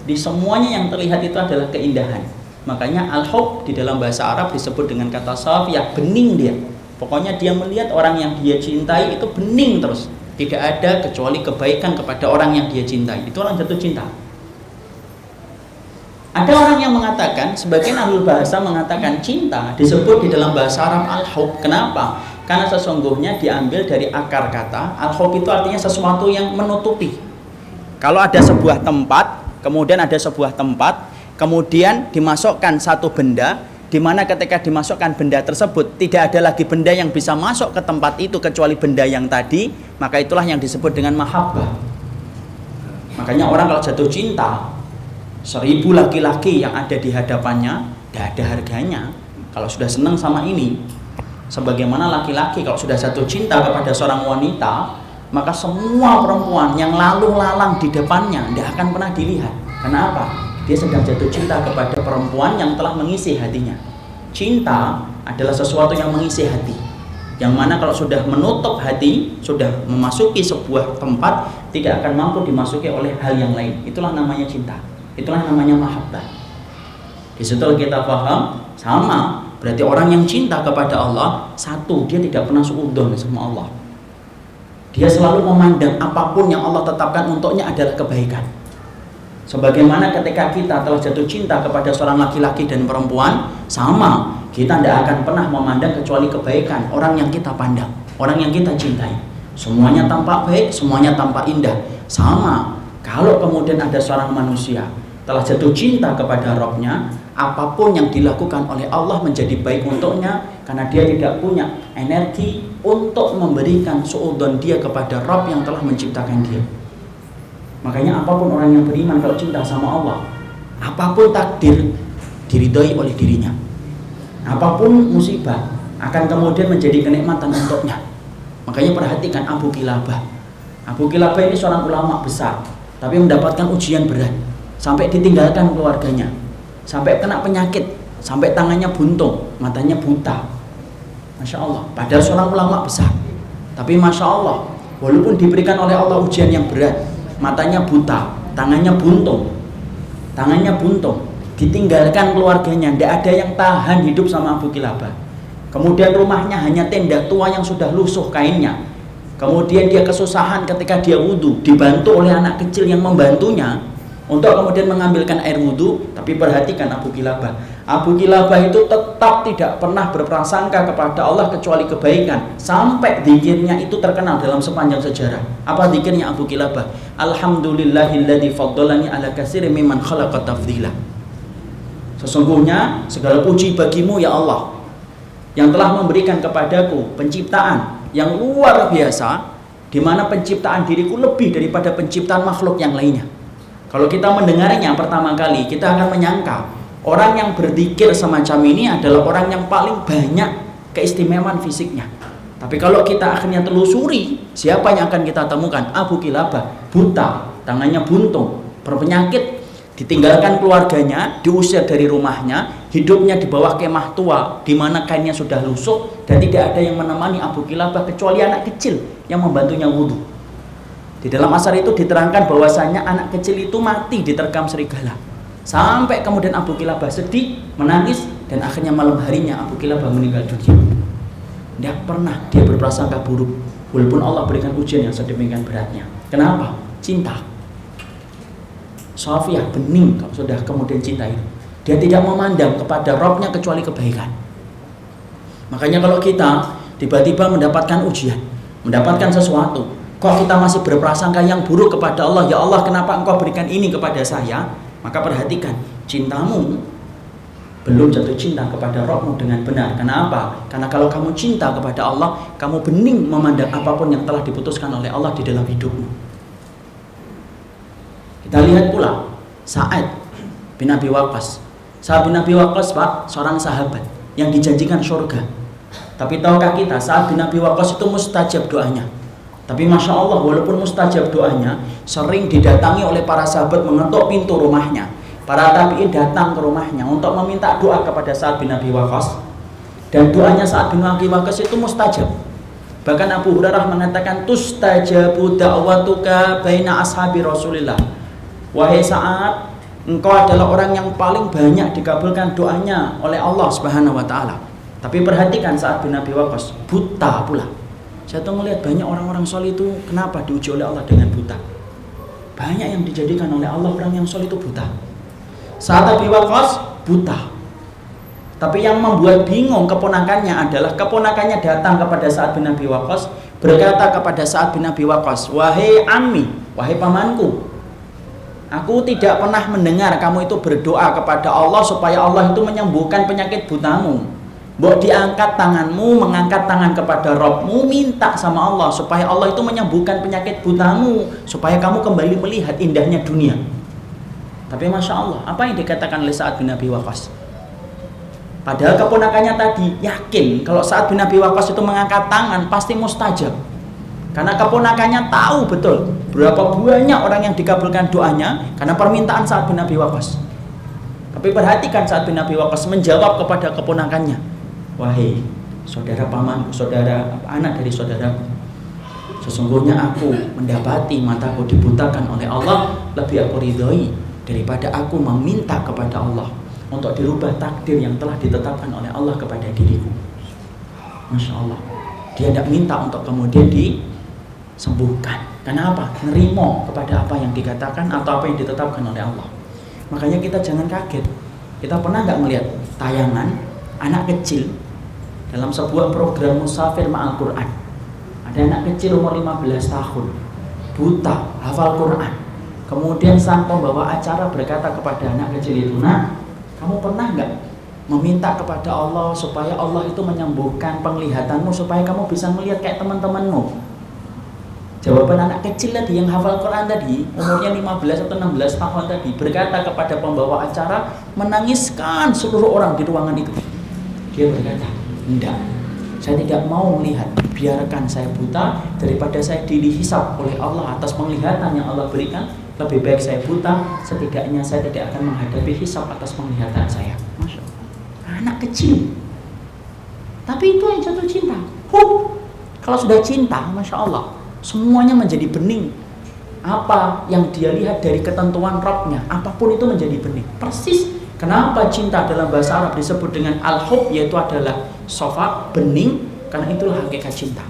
Di semuanya yang terlihat itu adalah keindahan. Makanya al-hub di dalam bahasa Arab disebut dengan kata safiyah, bening dia. Pokoknya dia melihat orang yang dia cintai itu bening terus. Tidak ada kecuali kebaikan kepada orang yang dia cintai. Itu orang jatuh cinta. Ada orang yang mengatakan, sebagian ahli bahasa mengatakan cinta disebut di dalam bahasa Arab al-hub. Kenapa? Karena sesungguhnya diambil dari akar kata. Al-hub itu artinya sesuatu yang menutupi. Kalau ada sebuah tempat, kemudian ada sebuah tempat, kemudian dimasukkan satu benda, di mana ketika dimasukkan benda tersebut tidak ada lagi benda yang bisa masuk ke tempat itu kecuali benda yang tadi, maka itulah yang disebut dengan mahabbah. Makanya orang kalau jatuh cinta, 1000 laki-laki yang ada di hadapannya tidak ada harganya kalau sudah senang sama ini. Sebagaimana laki-laki kalau sudah jatuh cinta kepada seorang wanita, maka semua perempuan yang lalu lalang di depannya tidak akan pernah dilihat. Kenapa? Dia sedang jatuh cinta kepada perempuan yang telah mengisi hatinya. Cinta adalah sesuatu yang mengisi hati, yang mana kalau sudah menutup hati, sudah memasuki sebuah tempat, tidak akan mampu dimasuki oleh hal yang lain. Itulah namanya cinta, itulah namanya mahabbah. Di situ kita paham, sama berarti orang yang cinta kepada Allah, satu, dia tidak pernah suudzon sama Allah. Dia selalu memandang apapun yang Allah tetapkan untuknya adalah kebaikan. Sebagaimana ketika kita telah jatuh cinta kepada seorang laki-laki dan perempuan, sama, kita tidak akan pernah memandang kecuali kebaikan orang yang kita pandang, orang yang kita cintai. Semuanya tampak baik, semuanya tampak indah. Sama, kalau kemudian ada seorang manusia telah jatuh cinta kepada Rabb-nya, apapun yang dilakukan oleh Allah menjadi baik untuknya, karena dia tidak punya energi untuk memberikan suudzon dia kepada Rabb yang telah menciptakan dia. Makanya apapun orang yang beriman kalau cinta sama Allah, apapun takdir diridhoi oleh dirinya, apapun musibah akan kemudian menjadi kenikmatan untuknya. Makanya perhatikan Abu Kilabah. Abu Kilabah ini seorang ulama besar, tapi mendapatkan ujian berat, sampai ditinggalkan keluarganya, sampai kena penyakit, sampai tangannya buntung, matanya buta. Masya Allah, padahal seorang ulama besar, tapi Masya Allah, walaupun diberikan oleh Allah ujian yang berat, matanya buta, tangannya buntung, ditinggalkan keluarganya, tidak ada yang tahan hidup sama Abu Kilabah. Kemudian rumahnya hanya tenda tua yang sudah lusuh kainnya. Kemudian dia kesusahan ketika dia wudhu, dibantu oleh anak kecil yang membantunya untuk kemudian mengambilkan air wudhu. Tapi perhatikan Abu Kilabah, Abu Kilabah itu tetap tidak pernah berprasangka kepada Allah kecuali kebaikan, sampai zikirnya itu terkenal dalam sepanjang sejarah. Apa zikirnya Abu Kilabah? Alhamdulillahilladzi faddalani ala katsirin mimman khalaqa tafdila. Sesungguhnya segala puji bagimu ya Allah, yang telah memberikan kepadaku penciptaan yang luar biasa, di mana penciptaan diriku lebih daripada penciptaan makhluk yang lainnya. Kalau kita mendengarnya pertama kali, kita akan menyangka orang yang berzikir semacam ini adalah orang yang paling banyak keistimewaan fisiknya. Tapi kalau kita akhirnya telusuri, siapa yang akan kita temukan? Abu Kilabah, buta, tangannya buntung, berpenyakit, ditinggalkan keluarganya, diusir dari rumahnya, hidupnya di bawah kemah tua, di mana kainnya sudah lusuh, dan tidak ada yang menemani Abu Kilabah kecuali anak kecil yang membantunya wudhu. Di dalam asar itu diterangkan bahwasanya anak kecil itu mati diterkam serigala. Sampai kemudian Abu Kilabah sedih, menangis, dan akhirnya malam harinya Abu Kilabah meninggal dunia. Tidak pernah dia berprasangka buruk, walaupun Allah berikan ujian yang sedemikian beratnya. Kenapa? Cinta. Safiyah bening kalau sudah kemudian cinta itu. Dia tidak memandang kepada Rabb-nya kecuali kebaikan. Makanya kalau kita tiba-tiba mendapatkan ujian, mendapatkan sesuatu, kok kita masih berprasangka yang buruk kepada Allah, ya Allah kenapa engkau berikan ini kepada saya? Maka perhatikan, cintamu belum jatuh cinta kepada Rabb-mu dengan benar. Kenapa? Karena kalau kamu cinta kepada Allah, kamu bening memandang apapun yang telah diputuskan oleh Allah di dalam hidupmu. Kita lihat pula Sa'ad bin Abi Waqqas. Sa'ad bin Abi Waqqas, Pak, seorang sahabat yang dijanjikan surga. Tapi tahukah kita, Sa'ad bin Abi Waqqas itu mustajab doanya. Tapi Masya Allah, walaupun mustajab doanya, sering didatangi oleh para sahabat mengetuk pintu rumahnya. Para tabi'in datang ke rumahnya untuk meminta doa kepada Sa'ad bin Abi Waqqas. Dan doanya Sa'ad bin Abi Waqqas itu mustajab. Bahkan Abu Hurairah mengatakan, tustajabu da'watuka baina ashabi Rasulillah. Wahai Sa'ad, engkau adalah orang yang paling banyak dikabulkan doanya oleh Allah Subhanahu wa ta'ala. Tapi perhatikan Sa'ad bin Abi Waqqas, buta pula. Saya tuh melihat banyak orang-orang soleh itu kenapa diuji oleh Allah dengan buta. Banyak yang dijadikan oleh Allah orang yang soleh itu buta. Sa'ad bin Abi Waqqas buta. Tapi yang membuat bingung keponakannya adalah keponakannya datang kepada Sa'ad bin Abi Waqqas, berkata kepada Sa'ad bin Abi Waqqas, wahai ammi, wahai pamanku, aku tidak pernah mendengar kamu itu berdoa kepada Allah supaya Allah itu menyembuhkan penyakit butamu. Mbok diangkat tanganmu, mengangkat tangan kepada Rabbmu, minta sama Allah supaya Allah itu menyembuhkan penyakit butamu, supaya kamu kembali melihat indahnya dunia. Tapi Masya Allah, apa yang dikatakan oleh Sa'ad bin Abi Waqqas? Padahal keponakannya tadi yakin kalau Sa'ad bin Abi Waqqas itu mengangkat tangan pasti mustajab. Karena keponakannya tahu betul berapa banyak orang yang dikabulkan doanya karena permintaan Sa'ad bin Abi Waqqas. Tapi perhatikan Sa'ad bin Abi Waqqas menjawab kepada keponakannya, wahai saudara pamanku, saudara anak dari saudaraku, sesungguhnya aku mendapati mataku dibutakan oleh Allah lebih aku ridhoi daripada aku meminta kepada Allah untuk dirubah takdir yang telah ditetapkan oleh Allah kepada diriku. Masya Allah, dia tidak minta untuk kemudian disembuhkan. Karena apa? Nerimo kepada apa yang dikatakan atau apa yang ditetapkan oleh Allah. Makanya kita jangan kaget. Kita pernah nggak melihat tayangan anak kecil dalam sebuah program Musafir Ma'al Quran? Ada anak kecil umur 15 tahun, buta, hafal Quran. Kemudian sang pembawa acara berkata kepada anak kecil itu, "Nak, kamu pernah nggak meminta kepada Allah supaya Allah itu menyembuhkan penglihatanmu supaya kamu bisa melihat kayak teman-temanmu?" Jawaban anak kecil tadi yang hafal Quran tadi, umurnya 15 atau 16 tahun tadi, berkata kepada pembawa acara, menangiskan seluruh orang di ruangan itu. Dia berkata, "Enggak, saya tidak mau melihat. Biarkan saya buta daripada saya dihisab oleh Allah atas penglihatan yang Allah berikan. Lebih baik saya buta, setidaknya saya tidak akan menghadapi hisab atas penglihatan saya." Masya Allah, anak kecil. Tapi itu yang jatuh cinta. Kalau sudah cinta, Masya Allah, semuanya menjadi bening. Apa yang dia lihat dari ketentuan Rabbnya, apapun itu menjadi bening. Persis kenapa cinta dalam bahasa Arab disebut dengan al-hub, yaitu adalah sofa, bening, karena itulah hakikat cinta.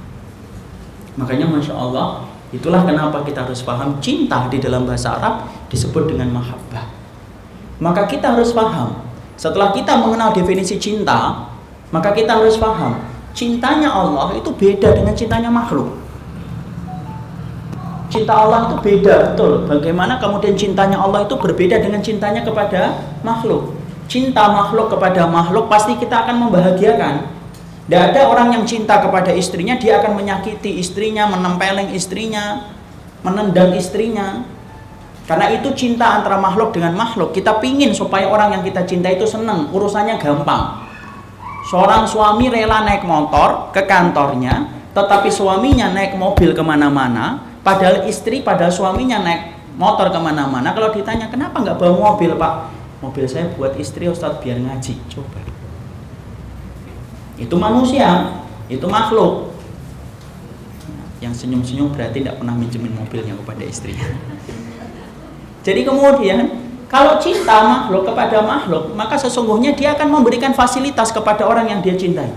Makanya Masya Allah, itulah kenapa kita harus paham cinta di dalam bahasa Arab disebut dengan mahabbah. Maka kita harus paham, setelah kita mengenal definisi cinta, maka kita harus paham cintanya Allah itu beda dengan cintanya makhluk. Cinta Allah itu beda, betul. Bagaimana kemudian cintanya Allah itu berbeda dengan cintanya kepada makhluk. Cinta makhluk kepada makhluk pasti kita akan membahagiakan. Tidak ada orang yang cinta kepada istrinya, dia akan menyakiti istrinya, menempeleng istrinya, menendang istrinya. Karena itu cinta antara makhluk dengan makhluk. Kita pingin supaya orang yang kita cinta itu senang, urusannya gampang. Seorang suami rela naik motor ke kantornya, tetapi suaminya naik mobil kemana-mana. Padahal suaminya naik motor kemana-mana. Kalau ditanya, kenapa nggak bawa mobil, Pak? Mobil saya buat istri, Ustadz, biar ngaji. Coba. Itu manusia, itu makhluk. Yang senyum-senyum berarti tidak pernah minjemin mobilnya kepada istrinya. Jadi kemudian, kalau cinta makhluk kepada makhluk, maka sesungguhnya dia akan memberikan fasilitas kepada orang yang dia cintai.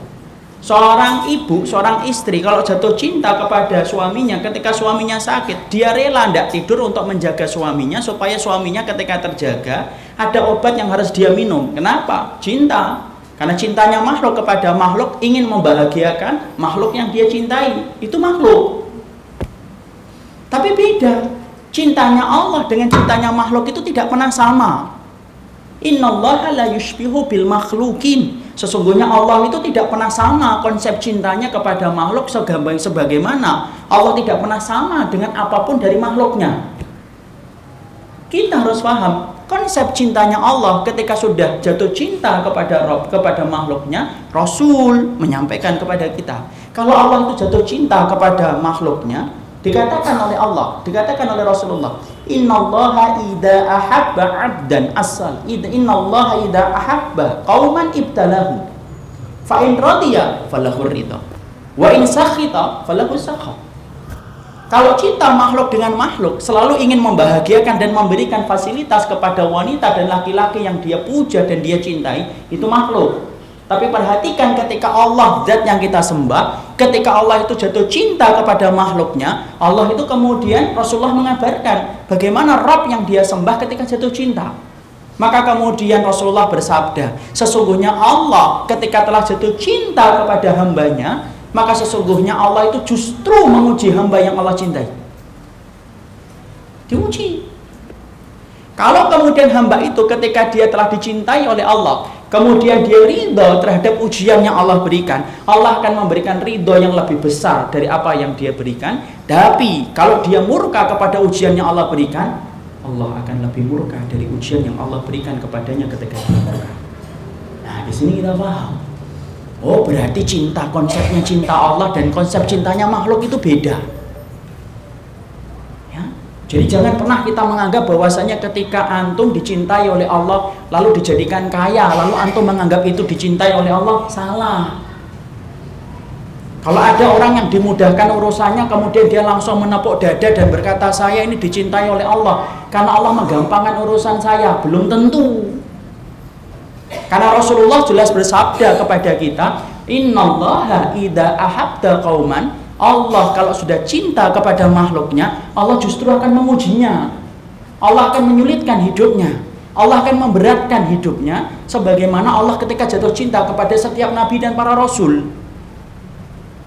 Seorang ibu, seorang istri kalau jatuh cinta kepada suaminya ketika suaminya sakit, dia rela tidak tidur untuk menjaga suaminya supaya suaminya ketika terjaga ada obat yang harus dia minum. Kenapa? Cinta. Karena cintanya makhluk kepada makhluk ingin membahagiakan makhluk yang dia cintai. Itu makhluk. Tapi beda. Cintanya Allah dengan cintanya makhluk itu tidak pernah sama. Innallaha la yushbihu bil makhlukin. Sesungguhnya Allah itu tidak pernah sama konsep cintanya kepada makhluk sebagaimana Allah tidak pernah sama dengan apapun dari makhluknya. Kita harus paham konsep cintanya Allah ketika sudah jatuh cinta kepada Rabb, kepada makhluknya. Rasul menyampaikan kepada kita, kalau Allah itu jatuh cinta kepada makhluknya, dikatakan oleh Allah, dikatakan oleh Rasulullah, innallaha idza ahabba 'abdan asal innallaha idza ahabba qauman ibtalahu fa in radiya falahu ridha wa in sakhita falahu sakhat. Kalau cinta makhluk dengan makhluk selalu ingin membahagiakan dan memberikan fasilitas kepada wanita dan laki-laki yang dia puja dan dia cintai, itu makhluk. Tapi perhatikan ketika Allah, zat yang kita sembah, ketika Allah itu jatuh cinta kepada makhluknya, Allah itu kemudian Rasulullah mengabarkan bagaimana Rabb yang dia sembah ketika jatuh cinta. Maka kemudian Rasulullah bersabda, sesungguhnya Allah ketika telah jatuh cinta kepada hambanya, maka sesungguhnya Allah itu justru menguji hamba yang Allah cintai. Diuji. Kalau kemudian hamba itu ketika dia telah dicintai oleh Allah, kemudian dia ridho terhadap ujian yang Allah berikan, Allah akan memberikan ridho yang lebih besar dari apa yang dia berikan. Tapi kalau dia murka kepada ujian yang Allah berikan, Allah akan lebih murka dari ujian yang Allah berikan kepadanya ketika dia murka. Nah, di sini kita paham. Oh, berarti konsepnya cinta Allah dan konsep cintanya makhluk itu beda. Ya. Jadi jangan pernah kita menganggap bahwasanya ketika antum dicintai oleh Allah lalu dijadikan kaya, lalu antum menganggap itu dicintai oleh Allah, salah. Kalau ada orang yang dimudahkan urusannya kemudian dia langsung menepuk dada dan berkata saya ini dicintai oleh Allah karena Allah menggampangkan urusan saya, belum tentu. Karena Rasulullah jelas bersabda kepada kita, innallaha idza ahabda qauman, Allah kalau sudah cinta kepada makhluknya, Allah justru akan mengujinya. Allah akan menyulitkan hidupnya. Allah akan memberatkan hidupnya sebagaimana Allah ketika jatuh cinta kepada setiap nabi dan para rasul.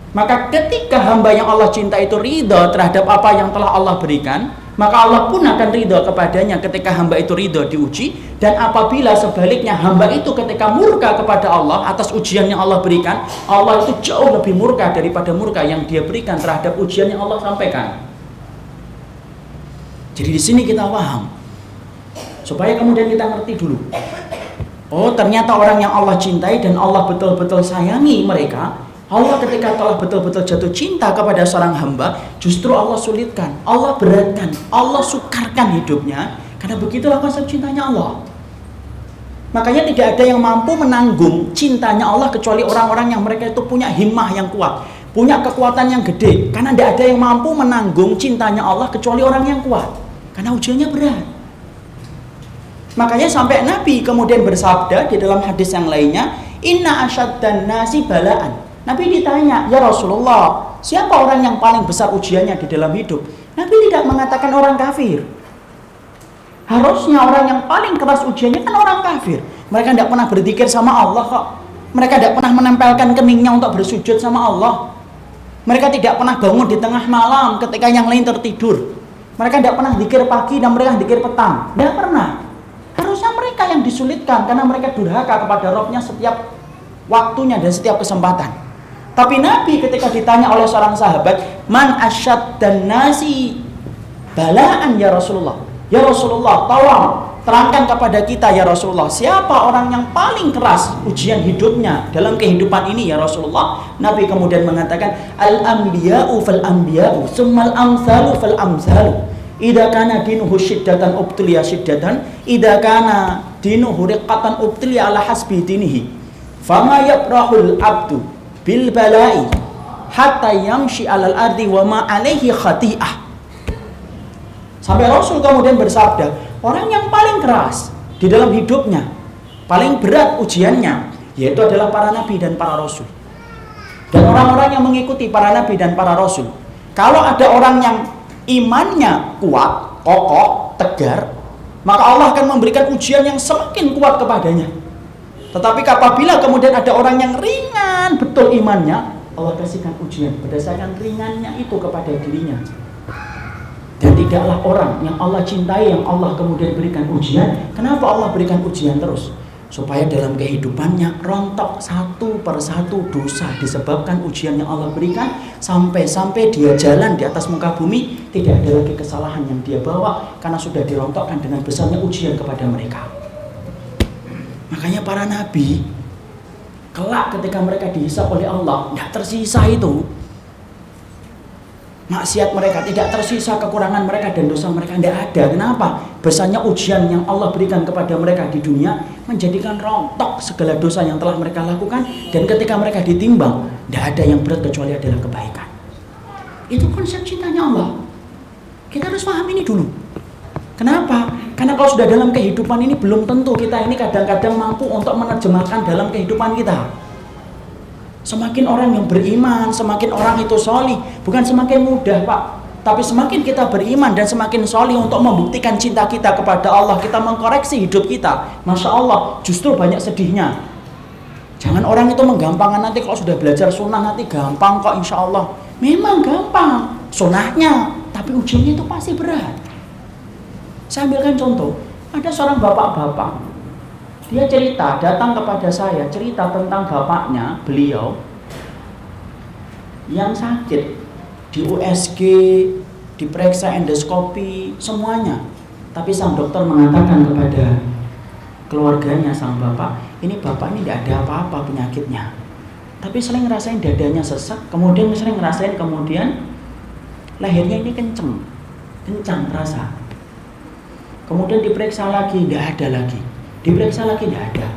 Maka ketika hamba yang Allah cinta itu ridha terhadap apa yang telah Allah berikan, maka Allah pun akan ridha kepadanya ketika hamba itu ridha diuji. Dan apabila sebaliknya hamba itu ketika murka kepada Allah atas ujian yang Allah berikan, Allah itu jauh lebih murka daripada murka yang dia berikan terhadap ujian yang Allah sampaikan. Jadi di sini kita paham, supaya kemudian kita ngerti dulu. Oh, ternyata orang yang Allah cintai dan Allah betul-betul sayangi mereka, Allah ketika telah betul-betul jatuh cinta kepada seorang hamba, justru Allah sulitkan, Allah beratkan, Allah sukarkan hidupnya. Karena begitulah konsep cintanya Allah. Makanya tidak ada yang mampu menanggung cintanya Allah kecuali orang-orang yang mereka itu punya himmah yang kuat, punya kekuatan yang gede. Karena tidak ada yang mampu menanggung cintanya Allah kecuali orang yang kuat. Karena ujiannya berat. Makanya sampai Nabi kemudian bersabda di dalam hadis yang lainnya, inna asyaddan nasi balaan. Nabi ditanya, ya Rasulullah, siapa orang yang paling besar ujiannya di dalam hidup? Nabi tidak mengatakan orang kafir. Harusnya orang yang paling keras ujiannya kan orang kafir. Mereka tidak pernah berzikir sama Allah kok. Mereka tidak pernah menempelkan keningnya untuk bersujud sama Allah. Mereka tidak pernah bangun di tengah malam ketika yang lain tertidur. Mereka tidak pernah zikir pagi dan mereka zikir petang. Tidak pernah. Harusnya mereka yang disulitkan karena mereka durhaka kepada Rabb-nya setiap waktunya dan setiap kesempatan. Tapi Nabi ketika ditanya oleh seorang sahabat, man asyaddan nasi balaan ya Rasulullah. Ya Rasulullah, tolong terangkan kepada kita ya Rasulullah, siapa orang yang paling keras ujian hidupnya dalam kehidupan ini ya Rasulullah? Nabi kemudian mengatakan, al-anbiya'u fal-anbiya'u, summal amsalu fal-amsalu. Idza kana dinuhu syiddatan ubtuliya syiddatan, idza kana dinuhu riqqatan ubtuliya ala hasbi dinihi. Fama yabrahul abdu bil balai hatta yamshi alal ardi wa ma alaihi khati'ah. Sampai Rasul kemudian bersabda, orang yang paling keras di dalam hidupnya, paling berat ujiannya, yaitu adalah para nabi dan para rasul. Dan orang-orang yang mengikuti para nabi dan para rasul. Kalau ada orang yang imannya kuat, kokoh, tegar, maka Allah akan memberikan ujian yang semakin kuat kepadanya. Tetapi apabila kemudian ada orang yang ringan betul imannya, Allah kasihkan ujian berdasarkan ringannya itu kepada dirinya. Dan tidaklah orang yang Allah cintai yang Allah kemudian berikan ujian. Kenapa Allah berikan ujian terus? Supaya dalam kehidupannya rontok satu persatu dosa disebabkan ujian yang Allah berikan, sampai-sampai dia jalan di atas muka bumi tidak ada lagi kesalahan yang dia bawa karena sudah dirontokkan dengan besarnya ujian kepada mereka. Makanya para nabi kelak ketika mereka dihisab oleh Allah, tidak tersisa itu maksiat mereka, tidak tersisa kekurangan mereka dan dosa mereka, tidak ada. Kenapa? Besarnya ujian yang Allah berikan kepada mereka di dunia menjadikan rontok segala dosa yang telah mereka lakukan, dan ketika mereka ditimbang tidak ada yang berat kecuali adalah kebaikan. Itu konsep cintanya Allah. Kita harus paham ini dulu. Kenapa? Karena kalau sudah dalam kehidupan ini belum tentu kita ini kadang-kadang mampu untuk menerjemahkan dalam kehidupan kita. Semakin orang yang beriman, semakin orang itu sholih, bukan semakin mudah Pak, tapi semakin kita beriman dan semakin sholih untuk membuktikan cinta kita kepada Allah, kita mengkoreksi hidup kita. Masya Allah, justru banyak sedihnya. Jangan orang itu menggampangkan, nanti kalau sudah belajar sunnah nanti gampang kok insya Allah. Memang gampang sunnahnya, tapi ujiannya itu pasti berat. Saya ambilkan contoh, ada seorang bapak-bapak Dia cerita, datang kepada saya, cerita tentang bapaknya, beliau yang sakit di USG, diperiksa endoskopi, semuanya. Tapi sang dokter mengatakan kepada keluarganya, sang bapak, ini bapak ini tidak ada apa-apa penyakitnya, tapi sering ngerasain dadanya sesak, kemudian sering ngerasain kemudian lehernya ini kencang rasa. Kemudian diperiksa lagi, tidak ada lagi. Diperiksa lagi, tidak ada.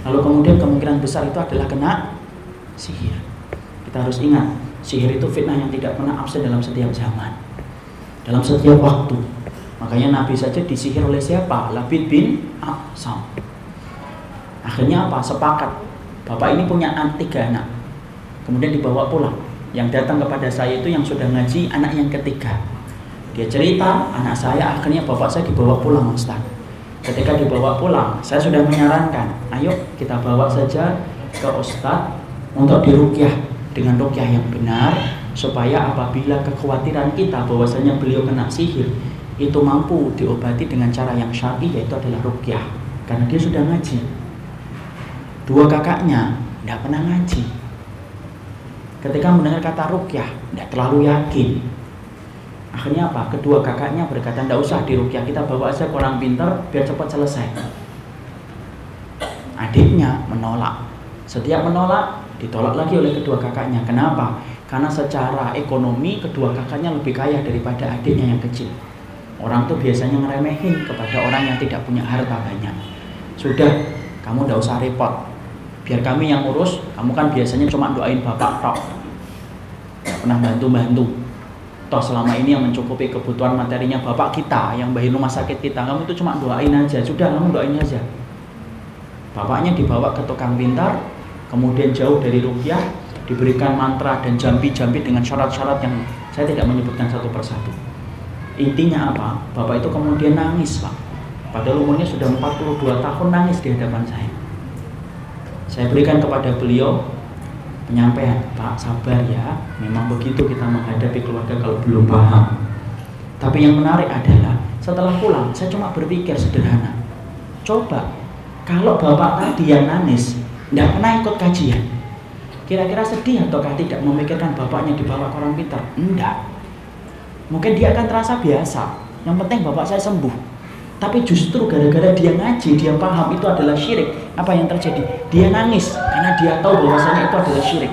Lalu kemudian kemungkinan besar itu adalah kena sihir. Kita harus ingat, sihir itu fitnah yang tidak pernah absen dalam setiap zaman, dalam setiap waktu. Makanya Nabi saja disihir oleh siapa? Labid bin A'sam. Akhirnya apa? Sepakat. Bapak ini punya 3 anak. Kemudian dibawa pulang. Yang datang kepada saya itu yang sudah ngaji, anak yang ketiga. Dia cerita, anak saya, akhirnya bapak saya dibawa pulang, Ustaz. Ketika dibawa pulang, saya sudah menyarankan, ayo kita bawa saja ke Ustaz untuk diruqyah dengan ruqyah yang benar, supaya apabila kekhawatiran kita bahwasanya beliau kena sihir itu mampu diobati dengan cara yang syar'i, yaitu adalah ruqyah. Karena dia sudah ngaji. 2 kakaknya tidak pernah ngaji. Ketika mendengar kata ruqyah, tidak terlalu yakin. Akhirnya apa? Kedua kakaknya berkata, tidak usah diruqyah, kita bawa aja ke orang pintar biar cepat selesai. Adiknya menolak. Setiap menolak, ditolak lagi oleh kedua kakaknya. Kenapa? Karena secara ekonomi kedua kakaknya lebih kaya daripada adiknya yang kecil. Orang tuh biasanya ngeremehin kepada orang yang tidak punya harta banyak. Sudah, kamu tidak usah repot, biar kami yang urus. Kamu kan biasanya cuma doain bapak tok, tidak pernah bantu-bantu. Toh selama ini yang mencukupi kebutuhan materinya bapak kita, yang bayar rumah sakit kita, kamu itu cuma doain aja. Sudah, kamu doain aja. Bapaknya dibawa ke tukang pintar, kemudian jauh dari ruqyah, diberikan mantra dan jampi-jampi dengan syarat-syarat yang saya tidak menyebutkan satu persatu. Intinya apa? Bapak itu kemudian nangis, Pak. Padahal umurnya sudah 42 tahun, nangis di hadapan saya. Saya berikan kepada beliau penyampaian, Pak, sabar ya, memang begitu kita menghadapi keluarga kalau belum paham. Tapi yang menarik adalah setelah pulang saya cuma berpikir sederhana, coba kalau bapak tadi yang nangis tidak pernah ikut kajian, kira-kira sedih ataukah tidak memikirkan bapaknya dibawa ke orang pintar? Enggak. Mungkin dia akan terasa biasa, yang penting bapak saya sembuh. Tapi justru gara-gara dia ngaji, dia paham itu adalah syirik. Apa yang terjadi? Dia nangis karena dia tahu bahwasanya itu adalah syirik.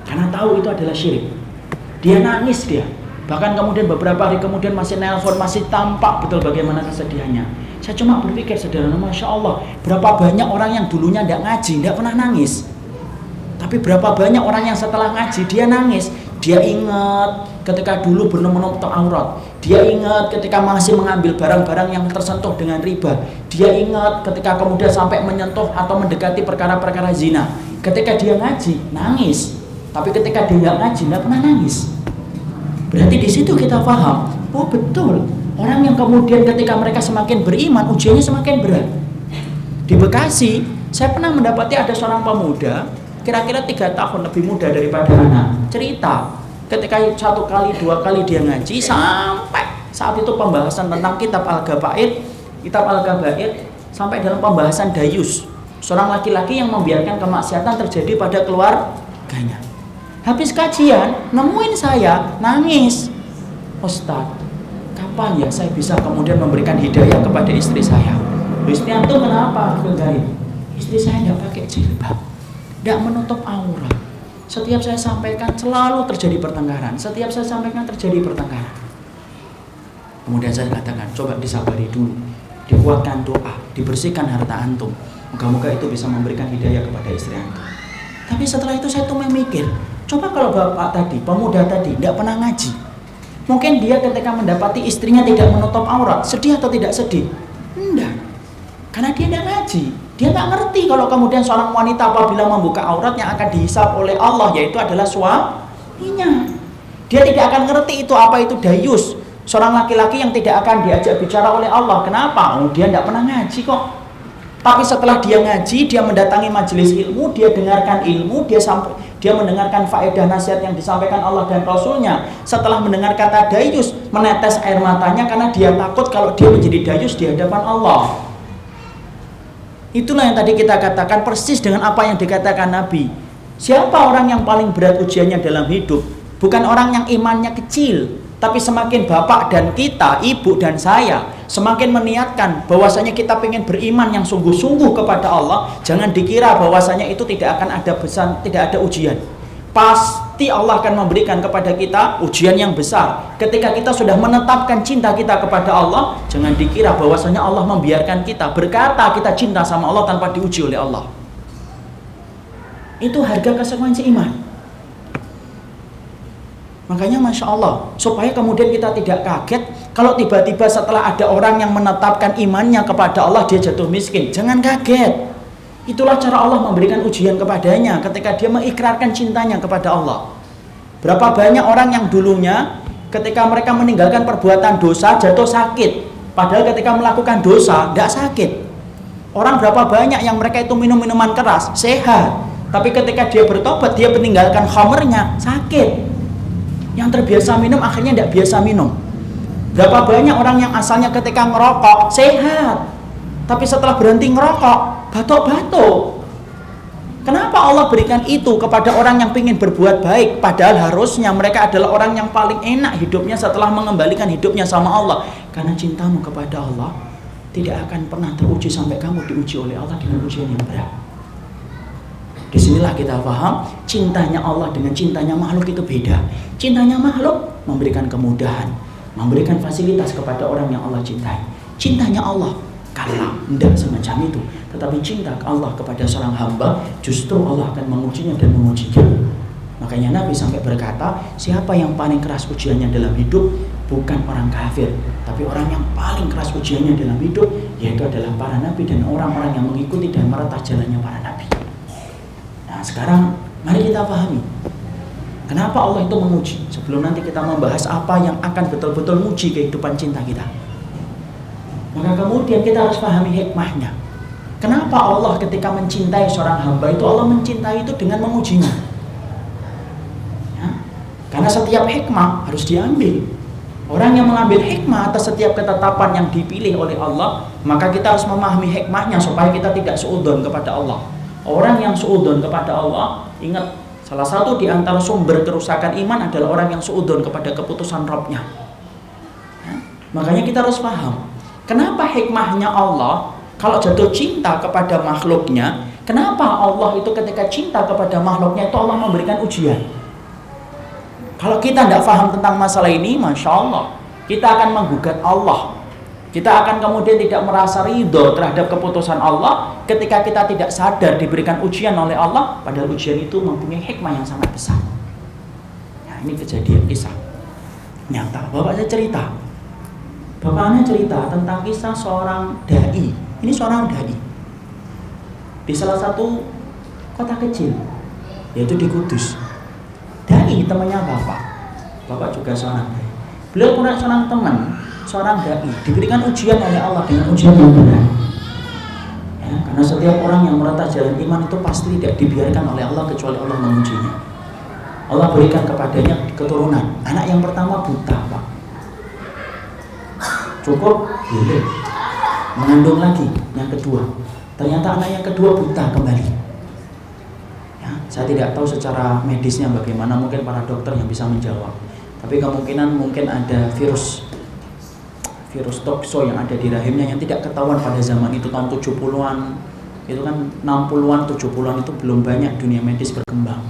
Karena tahu itu adalah syirik, dia nangis dia. Bahkan kemudian beberapa hari kemudian masih nelpon, masih tampak betul bagaimana kesedihannya. Saya cuma berpikir sederhana, Masya Allah, berapa banyak orang yang dulunya tidak ngaji, tidak pernah nangis. Tapi berapa banyak orang yang setelah ngaji dia nangis. Dia ingat ketika dulu belum menutup aurat. Dia ingat ketika masih mengambil barang-barang yang tersentuh dengan riba. Dia ingat ketika kemudian sampai menyentuh atau mendekati perkara-perkara zina. Ketika dia ngaji, nangis. Tapi ketika dia nggak ngaji, nggak pernah nangis. Berarti di situ kita paham, oh betul, orang yang kemudian ketika mereka semakin beriman, ujiannya semakin berat. Di Bekasi, saya pernah mendapati ada seorang pemuda, kira-kira 3 tahun lebih muda daripada anak, cerita ketika 1 kali 2 kali dia ngaji, sampai saat itu pembahasan tentang kitab Al-Gabair, sampai dalam pembahasan dayus, seorang laki-laki yang membiarkan kemaksiatan terjadi pada keluarganya. Habis kajian, nemuin saya nangis, Ustaz, kapan ya saya bisa kemudian memberikan hidayah kepada istri saya? Istri antum kenapa? Istri saya tidak pakai jilbab, tidak menutup aurat. Setiap saya sampaikan selalu terjadi pertengkaran. Kemudian saya katakan, coba disabari dulu, dikuatkan doa, dibersihkan harta antum. Moga-moga itu bisa memberikan hidayah kepada istri antum. Tapi setelah itu saya tuh memikir, coba kalau bapak tadi, pemuda tadi, tidak pernah ngaji, mungkin dia ketika mendapati istrinya tidak menutup aurat, sedih atau tidak sedih? Enggak, karena dia tidak ngaji. Dia nggak ngerti kalau kemudian seorang wanita apabila membuka aurat yang akan dihisab oleh Allah, yaitu adalah suaminya. Dia tidak akan ngerti itu apa itu dayus, seorang laki-laki yang tidak akan diajak bicara oleh Allah. Kenapa? Oh, dia tidak pernah ngaji kok. Tapi setelah dia ngaji, dia mendatangi majelis ilmu, dia dengarkan ilmu, dia mendengarkan faedah nasihat yang disampaikan Allah dan Rasulnya. Setelah mendengar kata dayus, menetes air matanya karena dia takut kalau dia menjadi dayus di hadapan Allah. Itulah yang tadi kita katakan persis dengan apa yang dikatakan Nabi. Siapa orang yang paling berat ujiannya dalam hidup? Bukan orang yang imannya kecil, tapi semakin bapak dan kita, ibu dan saya, semakin meniatkan bahwasanya kita ingin beriman yang sungguh-sungguh kepada Allah, jangan dikira bahwasanya itu tidak akan ada tidak ada ujian. Pasti Allah akan memberikan kepada kita ujian yang besar. Ketika kita sudah menetapkan cinta kita kepada Allah, jangan dikira bahwasanya Allah membiarkan kita berkata kita cinta sama Allah tanpa diuji oleh Allah. Itu harga konsekuensi iman. Makanya Masya Allah, supaya kemudian kita tidak kaget kalau tiba-tiba setelah ada orang yang menetapkan imannya kepada Allah dia jatuh miskin. Jangan kaget. Itulah cara Allah memberikan ujian kepadanya ketika dia mengikrarkan cintanya kepada Allah. Berapa banyak orang yang dulunya ketika mereka meninggalkan perbuatan dosa jatuh sakit, padahal ketika melakukan dosa tidak sakit. Orang berapa banyak yang mereka itu minum minuman keras sehat, tapi ketika dia bertobat dia meninggalkan khamrnya sakit. Yang terbiasa minum akhirnya tidak biasa minum. Berapa banyak orang yang asalnya ketika ngerokok sehat, tapi setelah berhenti ngerokok batuk-batuk. Kenapa Allah berikan itu kepada orang yang ingin berbuat baik? Padahal harusnya mereka adalah orang yang paling enak hidupnya setelah mengembalikan hidupnya sama Allah. Karena cintamu kepada Allah tidak akan pernah teruji sampai kamu diuji oleh Allah dengan ujian yang berat. Disinilah kita paham cintanya Allah dengan cintanya makhluk itu beda. Cintanya makhluk memberikan kemudahan, memberikan fasilitas kepada orang yang Allah cintai. Cintanya Allah karena tidak semacam itu, tetapi cinta Allah kepada seorang hamba justru Allah akan mengujinya dan mengujinya. Makanya Nabi sampai berkata, siapa yang paling keras ujiannya dalam hidup bukan orang kafir, tapi orang yang paling keras ujiannya dalam hidup yaitu adalah para nabi dan orang-orang yang mengikuti dan meretah jalannya para nabi. Nah sekarang mari kita pahami kenapa Allah itu menguji, sebelum nanti kita membahas apa yang akan betul-betul menguji kehidupan cinta kita. Maka kemudian kita harus pahami hikmahnya. Kenapa Allah ketika mencintai seorang hamba itu Allah mencintai itu dengan mengujinya? Ya, karena setiap hikmah harus diambil. Orang yang mengambil hikmah atas setiap ketetapan yang dipilih oleh Allah, maka kita harus memahami hikmahnya supaya kita tidak suudzon kepada Allah. Orang yang suudzon kepada Allah, ingat salah satu di antara sumber kerusakan iman adalah orang yang suudzon kepada keputusan Rabb-nya. Ya, makanya kita harus paham. Kenapa hikmahnya Allah kalau jatuh cinta kepada makhluknya, kenapa Allah itu ketika cinta kepada makhluknya itu Allah memberikan ujian? Kalau kita tidak paham tentang masalah ini, Masya Allah, kita akan menggugat Allah. Kita akan kemudian tidak merasa ridho terhadap keputusan Allah ketika kita tidak sadar diberikan ujian oleh Allah, padahal ujian itu mempunyai hikmah yang sangat besar. Nah, ini kejadian kisah nyata. Bapak saya cerita. Bapaknya cerita tentang kisah seorang dai. Ini seorang dai di salah satu kota kecil, yaitu di Kudus. Dai temannya bapak juga seorang dai. Beliau punya seorang teman, seorang dai, diberikan ujian oleh Allah dengan ujian yang berat. Ya, karena setiap orang yang meretah jalan iman itu pasti tidak dibiarkan oleh Allah kecuali Allah mengujinya. Allah berikan kepadanya keturunan. Anak yang pertama buta, Pak. Cukup boleh mengandung lagi yang kedua, ternyata anak yang kedua buta kembali. Ya, saya tidak tahu secara medisnya bagaimana, mungkin para dokter yang bisa menjawab, tapi kemungkinan mungkin ada virus tokso yang ada di rahimnya yang tidak ketahuan pada zaman itu tahun 70-an. Itu kan 60-an 70-an itu belum banyak dunia medis berkembang.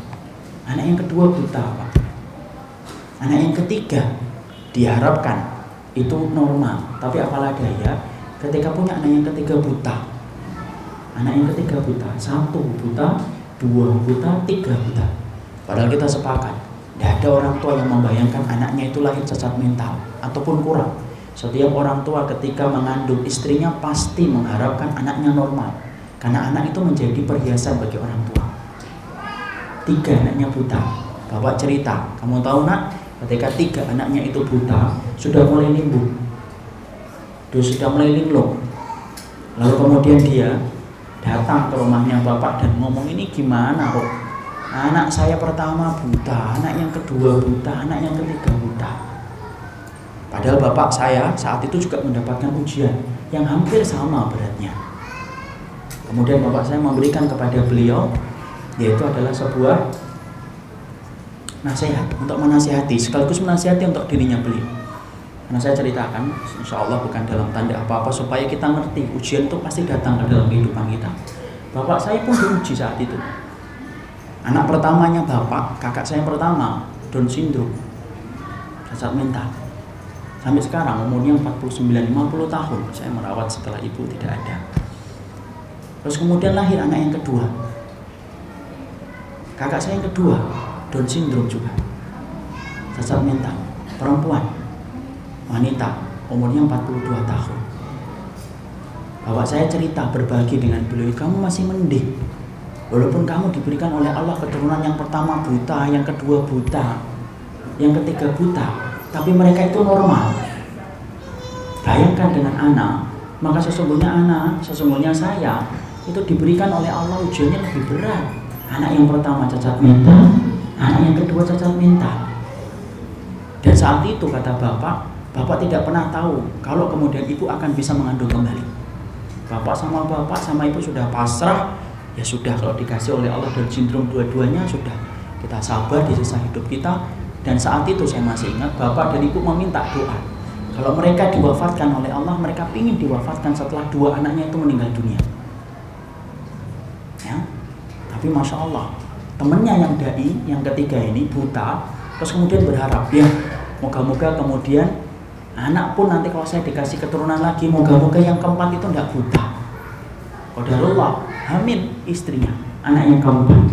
Anak yang kedua buta, Pak. Anak yang ketiga diharapkan itu normal, tapi apalah daya ketika punya anak yang ketiga buta. Anak yang ketiga buta, 1 buta, 2 buta, 3 buta. Padahal kita sepakat, tidak ada orang tua yang membayangkan anaknya itu lahir cacat mental ataupun kurang. Setiap orang tua ketika mengandung istrinya pasti mengharapkan anaknya normal, karena anak itu menjadi perhiasan bagi orang tua. 3 anaknya buta. Bapak cerita, kamu tahu nak, ketika 3 anaknya itu buta, sudah mulai limbung, dia sudah mulai linglung. Lalu kemudian dia datang ke rumahnya bapak dan ngomong, ini gimana kok? Anak saya pertama buta, anak yang kedua buta, anak yang ketiga buta. Padahal bapak saya saat itu juga mendapatkan ujian yang hampir sama beratnya. Kemudian bapak saya memberikan kepada beliau, yaitu adalah sebuah nasihat untuk menasihati, sekaligus menasihati untuk dirinya beliau. Karena saya ceritakan, insya Allah bukan dalam tanda apa-apa, supaya kita ngerti ujian itu pasti datang ke dalam kehidupan kita. Bapak saya pun diuji saat itu. Anak pertamanya bapak, kakak saya yang pertama, Down syndrome, cacat mental. Sampai sekarang umurnya 49-50 tahun, saya merawat setelah ibu tidak ada. Terus kemudian lahir anak yang kedua, kakak saya yang kedua, Down syndrome juga, cacat mental, perempuan, wanita, umurnya 42 tahun. Bapak saya cerita, berbagi dengan beliau, kamu masih mending, walaupun kamu diberikan oleh Allah keturunan yang pertama buta, yang kedua buta, yang ketiga buta, tapi mereka itu normal. Bayangkan dengan anak, maka sesungguhnya saya itu diberikan oleh Allah ujiannya lebih berat. Anak yang pertama cacat mental, anak yang kedua cacat mental. Dan saat itu kata bapak tidak pernah tahu kalau kemudian ibu akan bisa mengandung kembali. Bapak sama ibu sudah pasrah, ya sudah, kalau dikasih oleh Allah Down syndrome dua-duanya, sudah, kita sabar di sisa hidup kita. Dan saat itu saya masih ingat, bapak dan ibu meminta doa, kalau mereka diwafatkan oleh Allah, mereka ingin diwafatkan setelah dua anaknya itu meninggal dunia. Ya, tapi masya Allah, temennya yang dai, yang ketiga ini buta, terus kemudian berharap, ya moga-moga kemudian anak pun nanti kalau saya dikasih keturunan lagi, moga-moga yang keempat itu tidak buta. Qadarullah, hamil istrinya, anak yang keempat,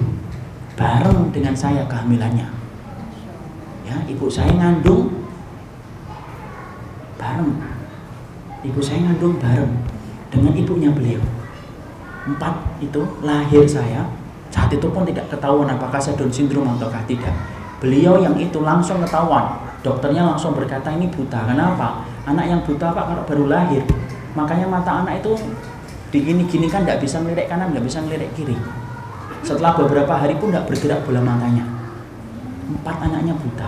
bareng dengan saya kehamilannya. Ya, ibu saya ngandung bareng dengan ibunya beliau. 4 itu lahir saya, saat itu pun tidak ketahuan apakah saya Down syndrome ataukah tidak. Beliau yang itu langsung ketahuan, dokternya langsung berkata ini buta. Kenapa? Anak yang buta pak kalau baru lahir, makanya mata anak itu digini-gini kan, tidak bisa melirik kanan, tidak bisa melirik kiri. Setelah beberapa hari pun tidak bergerak bola matanya. 4 anaknya buta.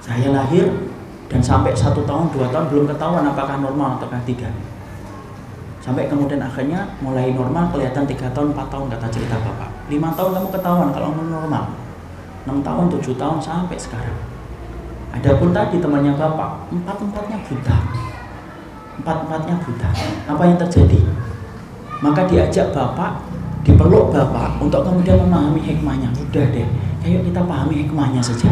Saya lahir dan sampai 1 tahun 2 tahun belum ketahuan apakah normal ataukah tidak. Sampai kemudian akhirnya mulai normal, kelihatan 3 tahun 4 tahun kata cerita bapak. 5 tahun kamu ketahuan kalau normal. 6 tahun 7 tahun sampai sekarang. Adapun tadi temannya bapak, 4-empatnya buta. 4-empatnya buta. Apa yang terjadi? Maka diajak bapak, dipeluk bapak untuk kemudian memahami hikmahnya. Udah deh, ayo kita pahami hikmahnya saja.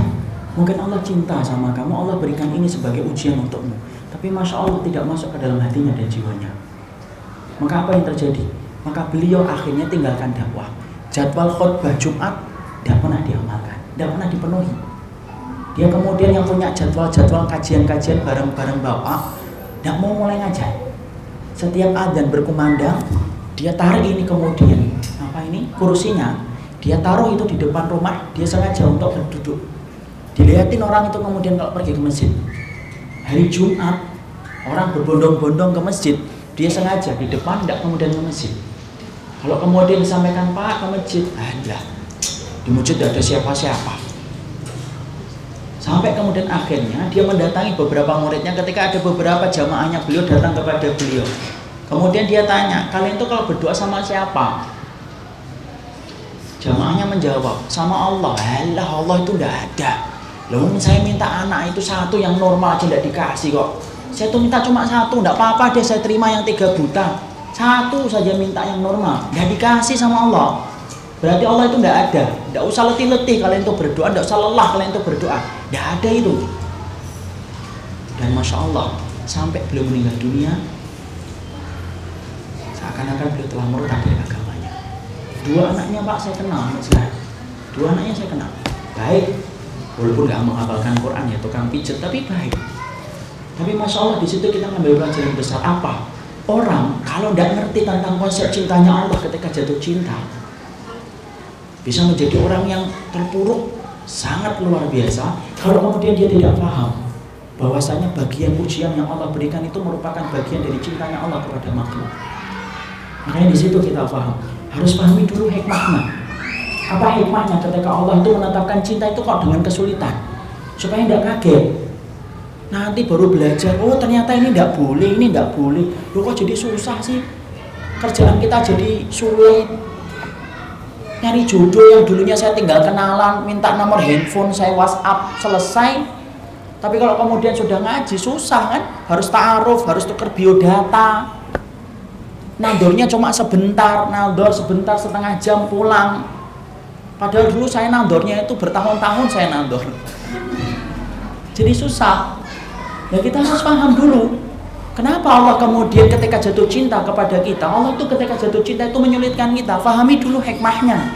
Mungkin Allah cinta sama kamu, Allah berikan ini sebagai ujian untukmu. Tapi masya Allah tidak masuk ke dalam hatinya dan jiwanya. Maka apa yang terjadi? Maka beliau akhirnya tinggalkan dakwah. Jadwal khutbah Jumat tidak pernah diamalkan, tidak pernah dipenuhi. Dia kemudian yang punya jadwal kajian-kajian bareng-bareng bapak, tidak mau mulai ngajar. Setiap adzan berkumandang, dia tarik ini kemudian kursinya, dia taruh itu di depan rumah, dia sengaja untuk berduduk. Dilihatin orang itu kemudian kalau pergi ke masjid. Hari Jumat, orang berbondong-bondong ke masjid, dia sengaja di depan, tidak kemudian ke masjid. Kalau kemudian disampaikan Pak ke masjid, di masjid tidak ada siapa-siapa. Sampai kemudian akhirnya dia mendatangi beberapa muridnya, ketika ada beberapa jamaahnya beliau datang kepada beliau. Kemudian dia tanya, kalian tuh kalau berdoa sama siapa? Jamaahnya menjawab, sama Allah. Allah itu tidak ada. Lalu saya minta anak itu 1 yang normal aja tidak dikasih kok. Saya tuh minta cuma 1, tidak apa-apa deh saya terima yang 3 buta. 1 saja minta yang normal, tidak dikasih sama Allah. Berarti Allah itu tidak ada. Tidak usah letih-letih kalian itu berdoa, tidak usah lelah kalian itu berdoa. Tidak ada itu. Dan masya Allah, sampai beliau meninggal dunia, seakan-akan beliau telah murtad dari agamanya. 2 anaknya Pak saya kenal, 2 anaknya saya kenal. Baik. Walaupun nggak menghafalkan Quran, ya tukang pijet, tapi baik. Tapi masya Allah di situ kita ngambil pelajaran besar apa? Orang kalau tidak ngerti tentang konsep cintanya Allah ketika jatuh cinta, bisa menjadi orang yang terpuruk sangat luar biasa. Kalau kemudian dia tidak paham bahwasanya bagian ujian yang Allah berikan itu merupakan bagian dari cintanya Allah kepada makhluk. Makanya di situ kita paham, harus pahami dulu hikmahnya. Apa hikmahnya ketika Allah itu menetapkan cinta itu kok dengan kesulitan, supaya tidak kaget. Nanti baru belajar, oh ternyata ini tidak boleh, ini tidak boleh. Loh kok jadi susah sih? kerjaan kita jadi sulit. Nyari jodoh yang dulunya saya tinggal kenalan, minta nomor handphone, saya WhatsApp, selesai. Tapi kalau kemudian sudah ngaji, susah kan? Harus ta'aruf, harus tuker biodata. Nandornya cuma sebentar, nandor sebentar, setengah jam pulang. Padahal dulu saya nandornya itu bertahun-tahun saya nandor. Jadi susah. Ya kita harus paham dulu. Kenapa Allah kemudian ketika jatuh cinta kepada kita, Allah itu ketika jatuh cinta itu menyulitkan kita. Fahami dulu hikmahnya.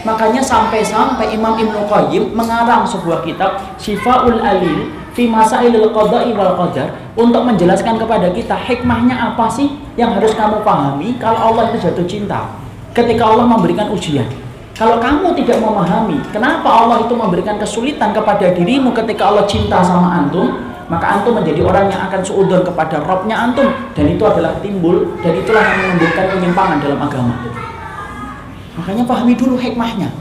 Makanya sampai-sampai Imam Ibnu Qayyim mengarang sebuah kitab Syifa'ul Alil fi Masailil Qada'i wal Qadar untuk menjelaskan kepada kita hikmahnya apa sih yang harus kamu pahami kalau Allah itu jatuh cinta. Ketika Allah memberikan ujian. Kalau kamu tidak memahami kenapa Allah itu memberikan kesulitan kepada dirimu ketika Allah cinta sama antum, maka antum menjadi orang yang akan suudzon kepada Rabbnya antum, dan itu adalah timbul dan itulah yang menumbuhkan penyimpangan dalam agama. Makanya pahami dulu hikmahnya.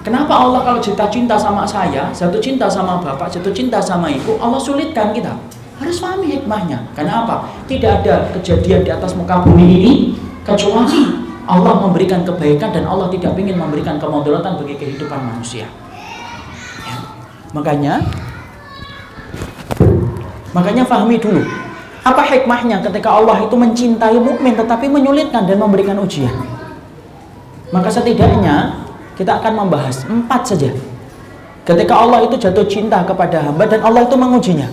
Kenapa Allah kalau jatuh cinta sama saya, jatuh cinta sama bapak, jatuh cinta sama ibu, Allah sulitkan kita. Harus pahami hikmahnya. Karena apa? Tidak ada kejadian di atas muka bumi ini kecuali Allah memberikan kebaikan dan Allah tidak ingin memberikan kemudaratan bagi kehidupan manusia. Ya. Makanya pahami dulu apa hikmahnya ketika Allah itu mencintai mukmin tetapi menyulitkan dan memberikan ujian. Maka setidaknya kita akan membahas 4 saja. Ketika Allah itu jatuh cinta kepada hamba dan Allah itu mengujinya.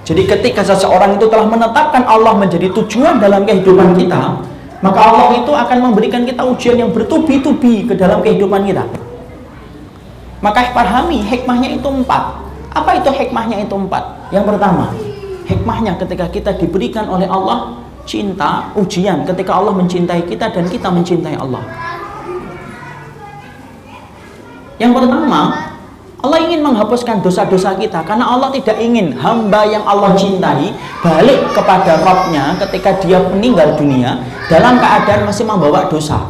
Jadi ketika seseorang itu telah menetapkan Allah menjadi tujuan dalam kehidupan kita, maka Allah itu akan memberikan kita ujian yang bertubi-tubi ke dalam kehidupan kita. Maka pahami hikmahnya itu 4. Apa itu hikmahnya itu 4? Yang pertama, hikmahnya ketika kita diberikan oleh Allah cinta, ujian ketika Allah mencintai kita dan kita mencintai Allah. Yang pertama, Allah ingin menghapuskan dosa-dosa kita karena Allah tidak ingin hamba yang Allah cintai balik kepada Rabbnya ketika dia meninggal dunia dalam keadaan masih membawa dosa.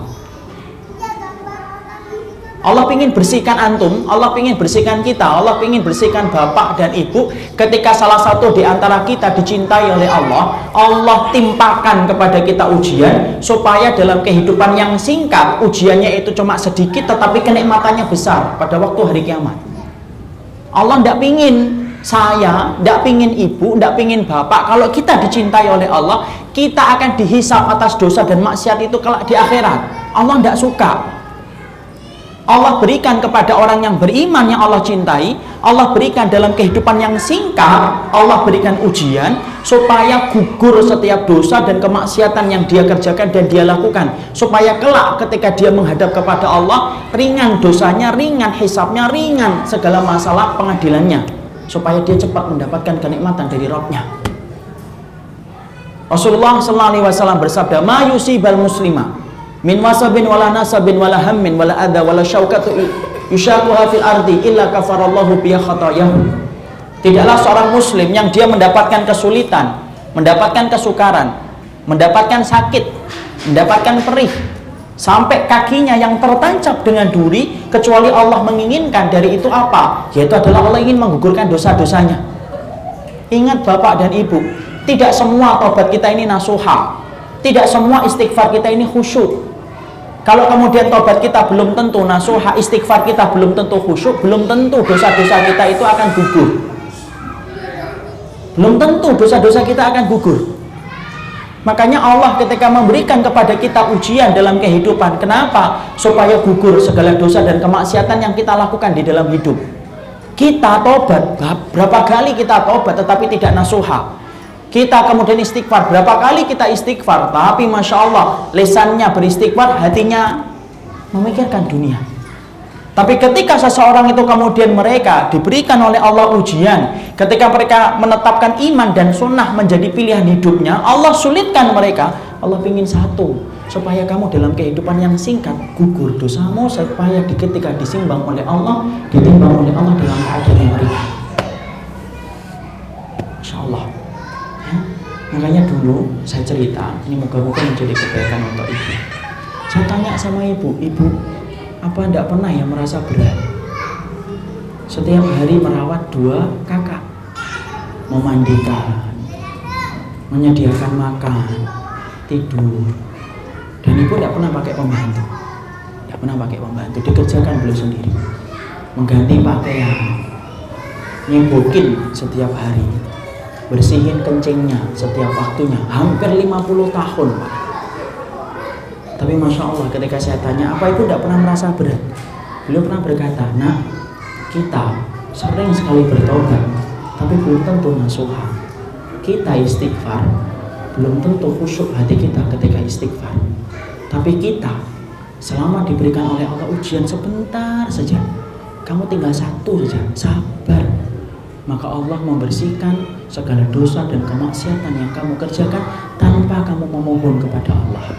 Allah ingin bersihkan antum, Allah ingin bersihkan kita, Allah ingin bersihkan bapak dan ibu. Ketika salah satu di antara kita dicintai oleh Allah, Allah timpakan kepada kita ujian supaya dalam kehidupan yang singkat ujiannya itu cuma sedikit tetapi kenikmatannya besar pada waktu hari kiamat. Allah tidak ingin saya, tidak ingin ibu, tidak ingin bapak. Kalau kita dicintai oleh Allah, kita akan dihisap atas dosa dan maksiat itu kelak di akhirat. Allah tidak suka. Allah berikan kepada orang yang beriman yang Allah cintai, Allah berikan dalam kehidupan yang singkat, Allah berikan ujian supaya gugur setiap dosa dan kemaksiatan yang dia kerjakan dan dia lakukan, supaya kelak ketika dia menghadap kepada Allah, ringan dosanya, ringan hisabnya, ringan segala masalah pengadilannya, supaya dia cepat mendapatkan kenikmatan dari Rabbnya. Rasulullah SAW bersabda, "Ma yusibal muslima min wasabin wala nasabin wala hammin wala adha wala syaukatu yushakuha fil ardi illa kafarallahu biya khatayahu." Tidaklah seorang muslim yang dia mendapatkan kesulitan, mendapatkan kesukaran, mendapatkan sakit, mendapatkan perih sampai kakinya yang tertancap dengan duri, kecuali Allah menginginkan dari itu apa? Yaitu adalah Allah ingin menggugurkan dosa-dosanya. Ingat bapak dan ibu, tidak semua taubat kita ini nasuha, tidak semua istighfar kita ini khusyuk. Kalau kemudian taubat kita belum tentu nasuha, istighfar kita belum tentu khusyuk, belum tentu dosa-dosa kita itu akan gugur. Belum tentu dosa-dosa kita akan gugur. Makanya Allah ketika memberikan kepada kita ujian dalam kehidupan, kenapa? Supaya gugur segala dosa dan kemaksiatan yang kita lakukan di dalam hidup. Kita tobat, berapa kali kita tobat tetapi tidak nasuha. Kita kemudian istighfar, berapa kali kita istighfar, tapi Masya Allah lisannya beristighfar, hatinya memikirkan dunia. Tapi ketika seseorang itu kemudian mereka diberikan oleh Allah ujian, ketika mereka menetapkan iman dan sunnah menjadi pilihan hidupnya, Allah sulitkan mereka. Allah ingin satu, supaya kamu dalam kehidupan yang singkat gugur dosamu, supaya ketika ditimbang oleh Allah dalam keadaan yang ringan. Masya Allah. Makanya dulu saya cerita, ini moga-moga menjadi kebaikan untuk ibu. Saya tanya sama ibu, apa enggak pernah ya merasa berat? Setiap hari merawat 2 kakak, memandikan, menyediakan makan, tidur, Dan ibu tidak pernah pakai pembantu. Tidak pernah pakai pembantu, dikerjakan beliau sendiri. Mengganti pakaian, nyebokin setiap hari, bersihin kencingnya setiap waktunya, hampir 50 tahun Pak. Tapi Masya Allah ketika saya tanya, apa ibu tidak pernah merasa berat? Beliau pernah berkata, nak, kita sering sekali bertobat, tapi belum tentu nasuha. Kita istighfar, belum tentu khusyuk hati kita ketika istighfar. Tapi kita selama diberikan oleh Allah ujian sebentar saja, kamu tinggal satu saja, sabar, maka Allah membersihkan segala dosa dan kemaksiatan yang kamu kerjakan tanpa kamu memohon kepada Allah.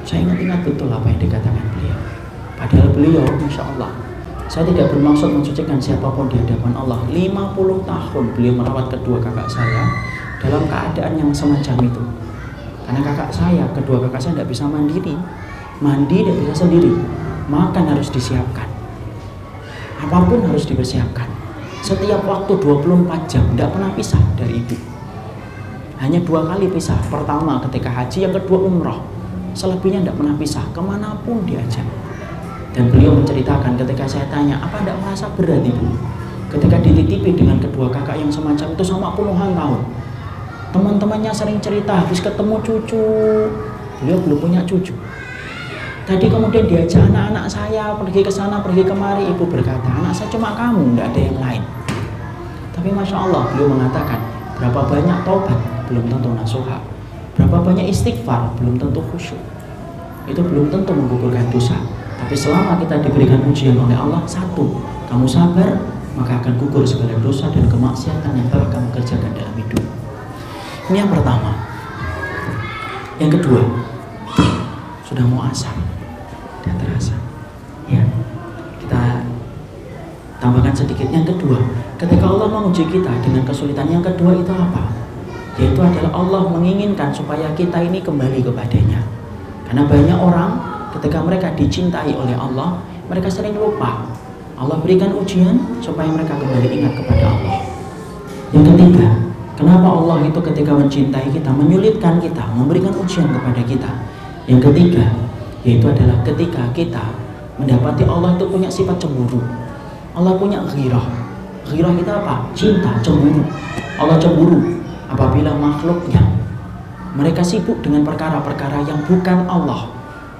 Saya ingat betul apa yang dikatakan beliau. Padahal beliau, Masya Allah, saya tidak bermaksud mensucikan siapapun di hadapan Allah. 50 tahun beliau merawat kedua kakak saya dalam keadaan yang semacam itu. Karena kedua kakak saya tidak bisa mandiri, mandi tidak bisa sendiri, makan harus disiapkan, apapun harus dipersiapkan. Setiap waktu 24 jam, tidak pernah pisah dari ibu. Hanya 2 kali pisah, pertama ketika haji, yang kedua umrah. Selebihnya tidak pernah pisah, kemanapun diajak. Dan beliau menceritakan ketika saya tanya, apa tidak merasa berat ibu ketika dititipi dengan kedua kakak yang semacam itu sama puluhan tahun? Teman-temannya sering cerita habis ketemu cucu, beliau belum punya cucu. Tadi kemudian diajak anak-anak saya pergi ke sana, pergi kemari. Ibu berkata, anak saya cuma kamu, tidak ada yang lain. Tapi Masya Allah, beliau mengatakan, berapa banyak taubat, belum tentu nasuha. Berapa banyak istighfar, belum tentu khusyuk. Itu belum tentu menggugurkan dosa. Tapi selama kita diberikan ujian oleh Allah, satu, kamu sabar, maka akan gugur segala dosa dan kemaksiatan yang telah kamu kerjakan dalam hidup. Ini yang pertama. Yang kedua, sudah mau asar, sudah terasa. Ya, kita tambahkan sedikit. Yang kedua, ketika Allah menguji kita dengan kesulitan, yang kedua itu apa? Yaitu adalah Allah menginginkan supaya kita ini kembali kepadanya. Karena banyak orang ketika mereka dicintai oleh Allah, mereka sering lupa. Allah berikan ujian supaya mereka kembali ingat kepada Allah. Yang ketiga, kenapa Allah itu ketika mencintai kita, menyulitkan kita, memberikan ujian kepada kita? Yang ketiga, yaitu adalah ketika kita mendapati Allah itu punya sifat cemburu. Allah punya ghirah. Ghirah itu apa? Cinta, cemburu. Allah cemburu apabila makhluknya mereka sibuk dengan perkara-perkara yang bukan Allah.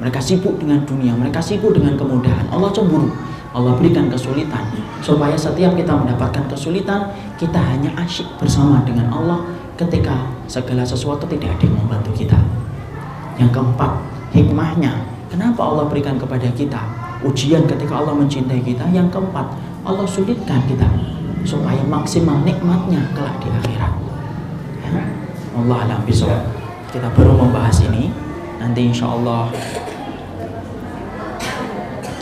Mereka sibuk dengan dunia, mereka sibuk dengan kemudahan. Allah cemburu. Allah berikan kesulitan supaya setiap kita mendapatkan kesulitan, kita hanya asyik bersama dengan Allah ketika segala sesuatu tidak ada yang membantu kita. Yang keempat, hikmahnya, kenapa Allah berikan kepada kita ujian ketika Allah mencintai kita? Yang keempat, Allah sulitkan kita supaya maksimal nikmatnya kelak di akhirat. Ya. Allah a'lam bishawab. Kita baru membahas ini. Nanti insya Allah.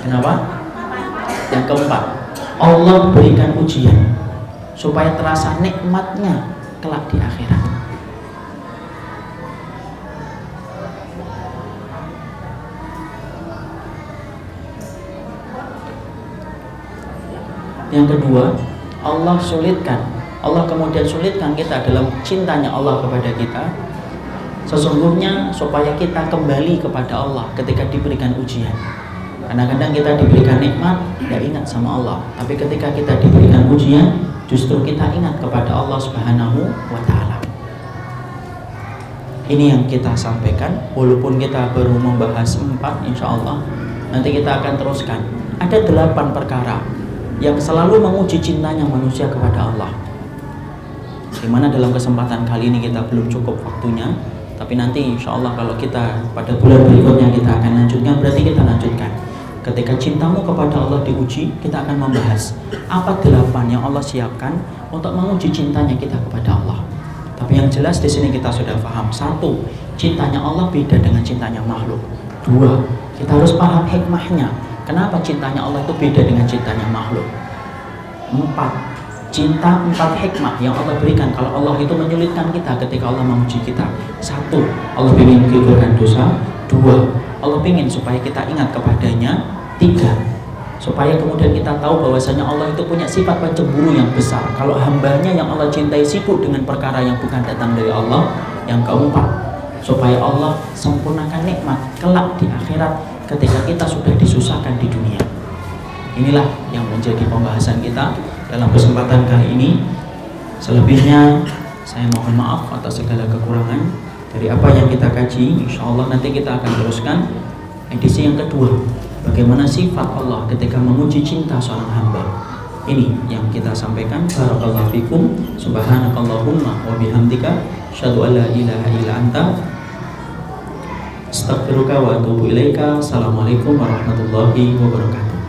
Kenapa? Yang keempat, Allah berikan ujian supaya terasa nikmatnya kelak di akhirat. Yang kedua, Allah sulitkan. Allah kemudian sulitkan kita dalam cintanya Allah kepada kita. Sesungguhnya supaya kita kembali kepada Allah ketika diberikan ujian. Kadang-kadang kita diberikan nikmat, tidak ingat sama Allah. Tapi ketika kita diberikan ujian, justru kita ingat kepada Allah Subhanahu wa Ta'ala. Ini yang kita sampaikan. Walaupun kita baru membahas 4, insya Allah nanti kita akan teruskan. Ada 8 perkara yang selalu menguji cintanya manusia kepada Allah. Dimana dalam kesempatan kali ini kita belum cukup waktunya. Tapi nanti insya Allah kalau kita pada bulan berikutnya kita akan lanjutkan. Berarti kita lanjutkan. Ketika cintamu kepada Allah diuji, kita akan membahas apa 8 yang Allah siapkan untuk menguji cintanya kita kepada Allah. Tapi yang jelas di sini kita sudah paham. 1, cintanya Allah beda dengan cintanya makhluk. 2, kita harus paham hikmahnya. Kenapa cintanya Allah itu beda dengan cintanya makhluk. 4, cinta 4 hikmah yang Allah berikan kalau Allah itu menyulitkan kita ketika Allah menguji kita. 1, Allah ingin menggugurkan dosa. 2, Allah ingin supaya kita ingat kepadanya. 3, supaya kemudian kita tahu bahwasanya Allah itu punya sifat pencemburu yang besar. Kalau hambanya yang Allah cintai sibuk dengan perkara yang bukan datang dari Allah. Yang keempat, supaya Allah sempurnakan nikmat kelak di akhirat ketika kita sudah disusahkan di dunia. Inilah yang menjadi pembahasan kita dalam kesempatan kali ini. Selebihnya saya mohon maaf atas segala kekurangan dari apa yang kita kaji. Insya Allah nanti kita akan teruskan edisi yang kedua, bagaimana sifat Allah ketika memuji cinta seorang hamba. Ini yang kita sampaikan. Barakallahu fikum. Subhanakallahumma wa bihamdika asyhadu an la ilaha illa anta astaghfiruka wa atubu ilaika. Assalamualaikum warahmatullahi wabarakatuh.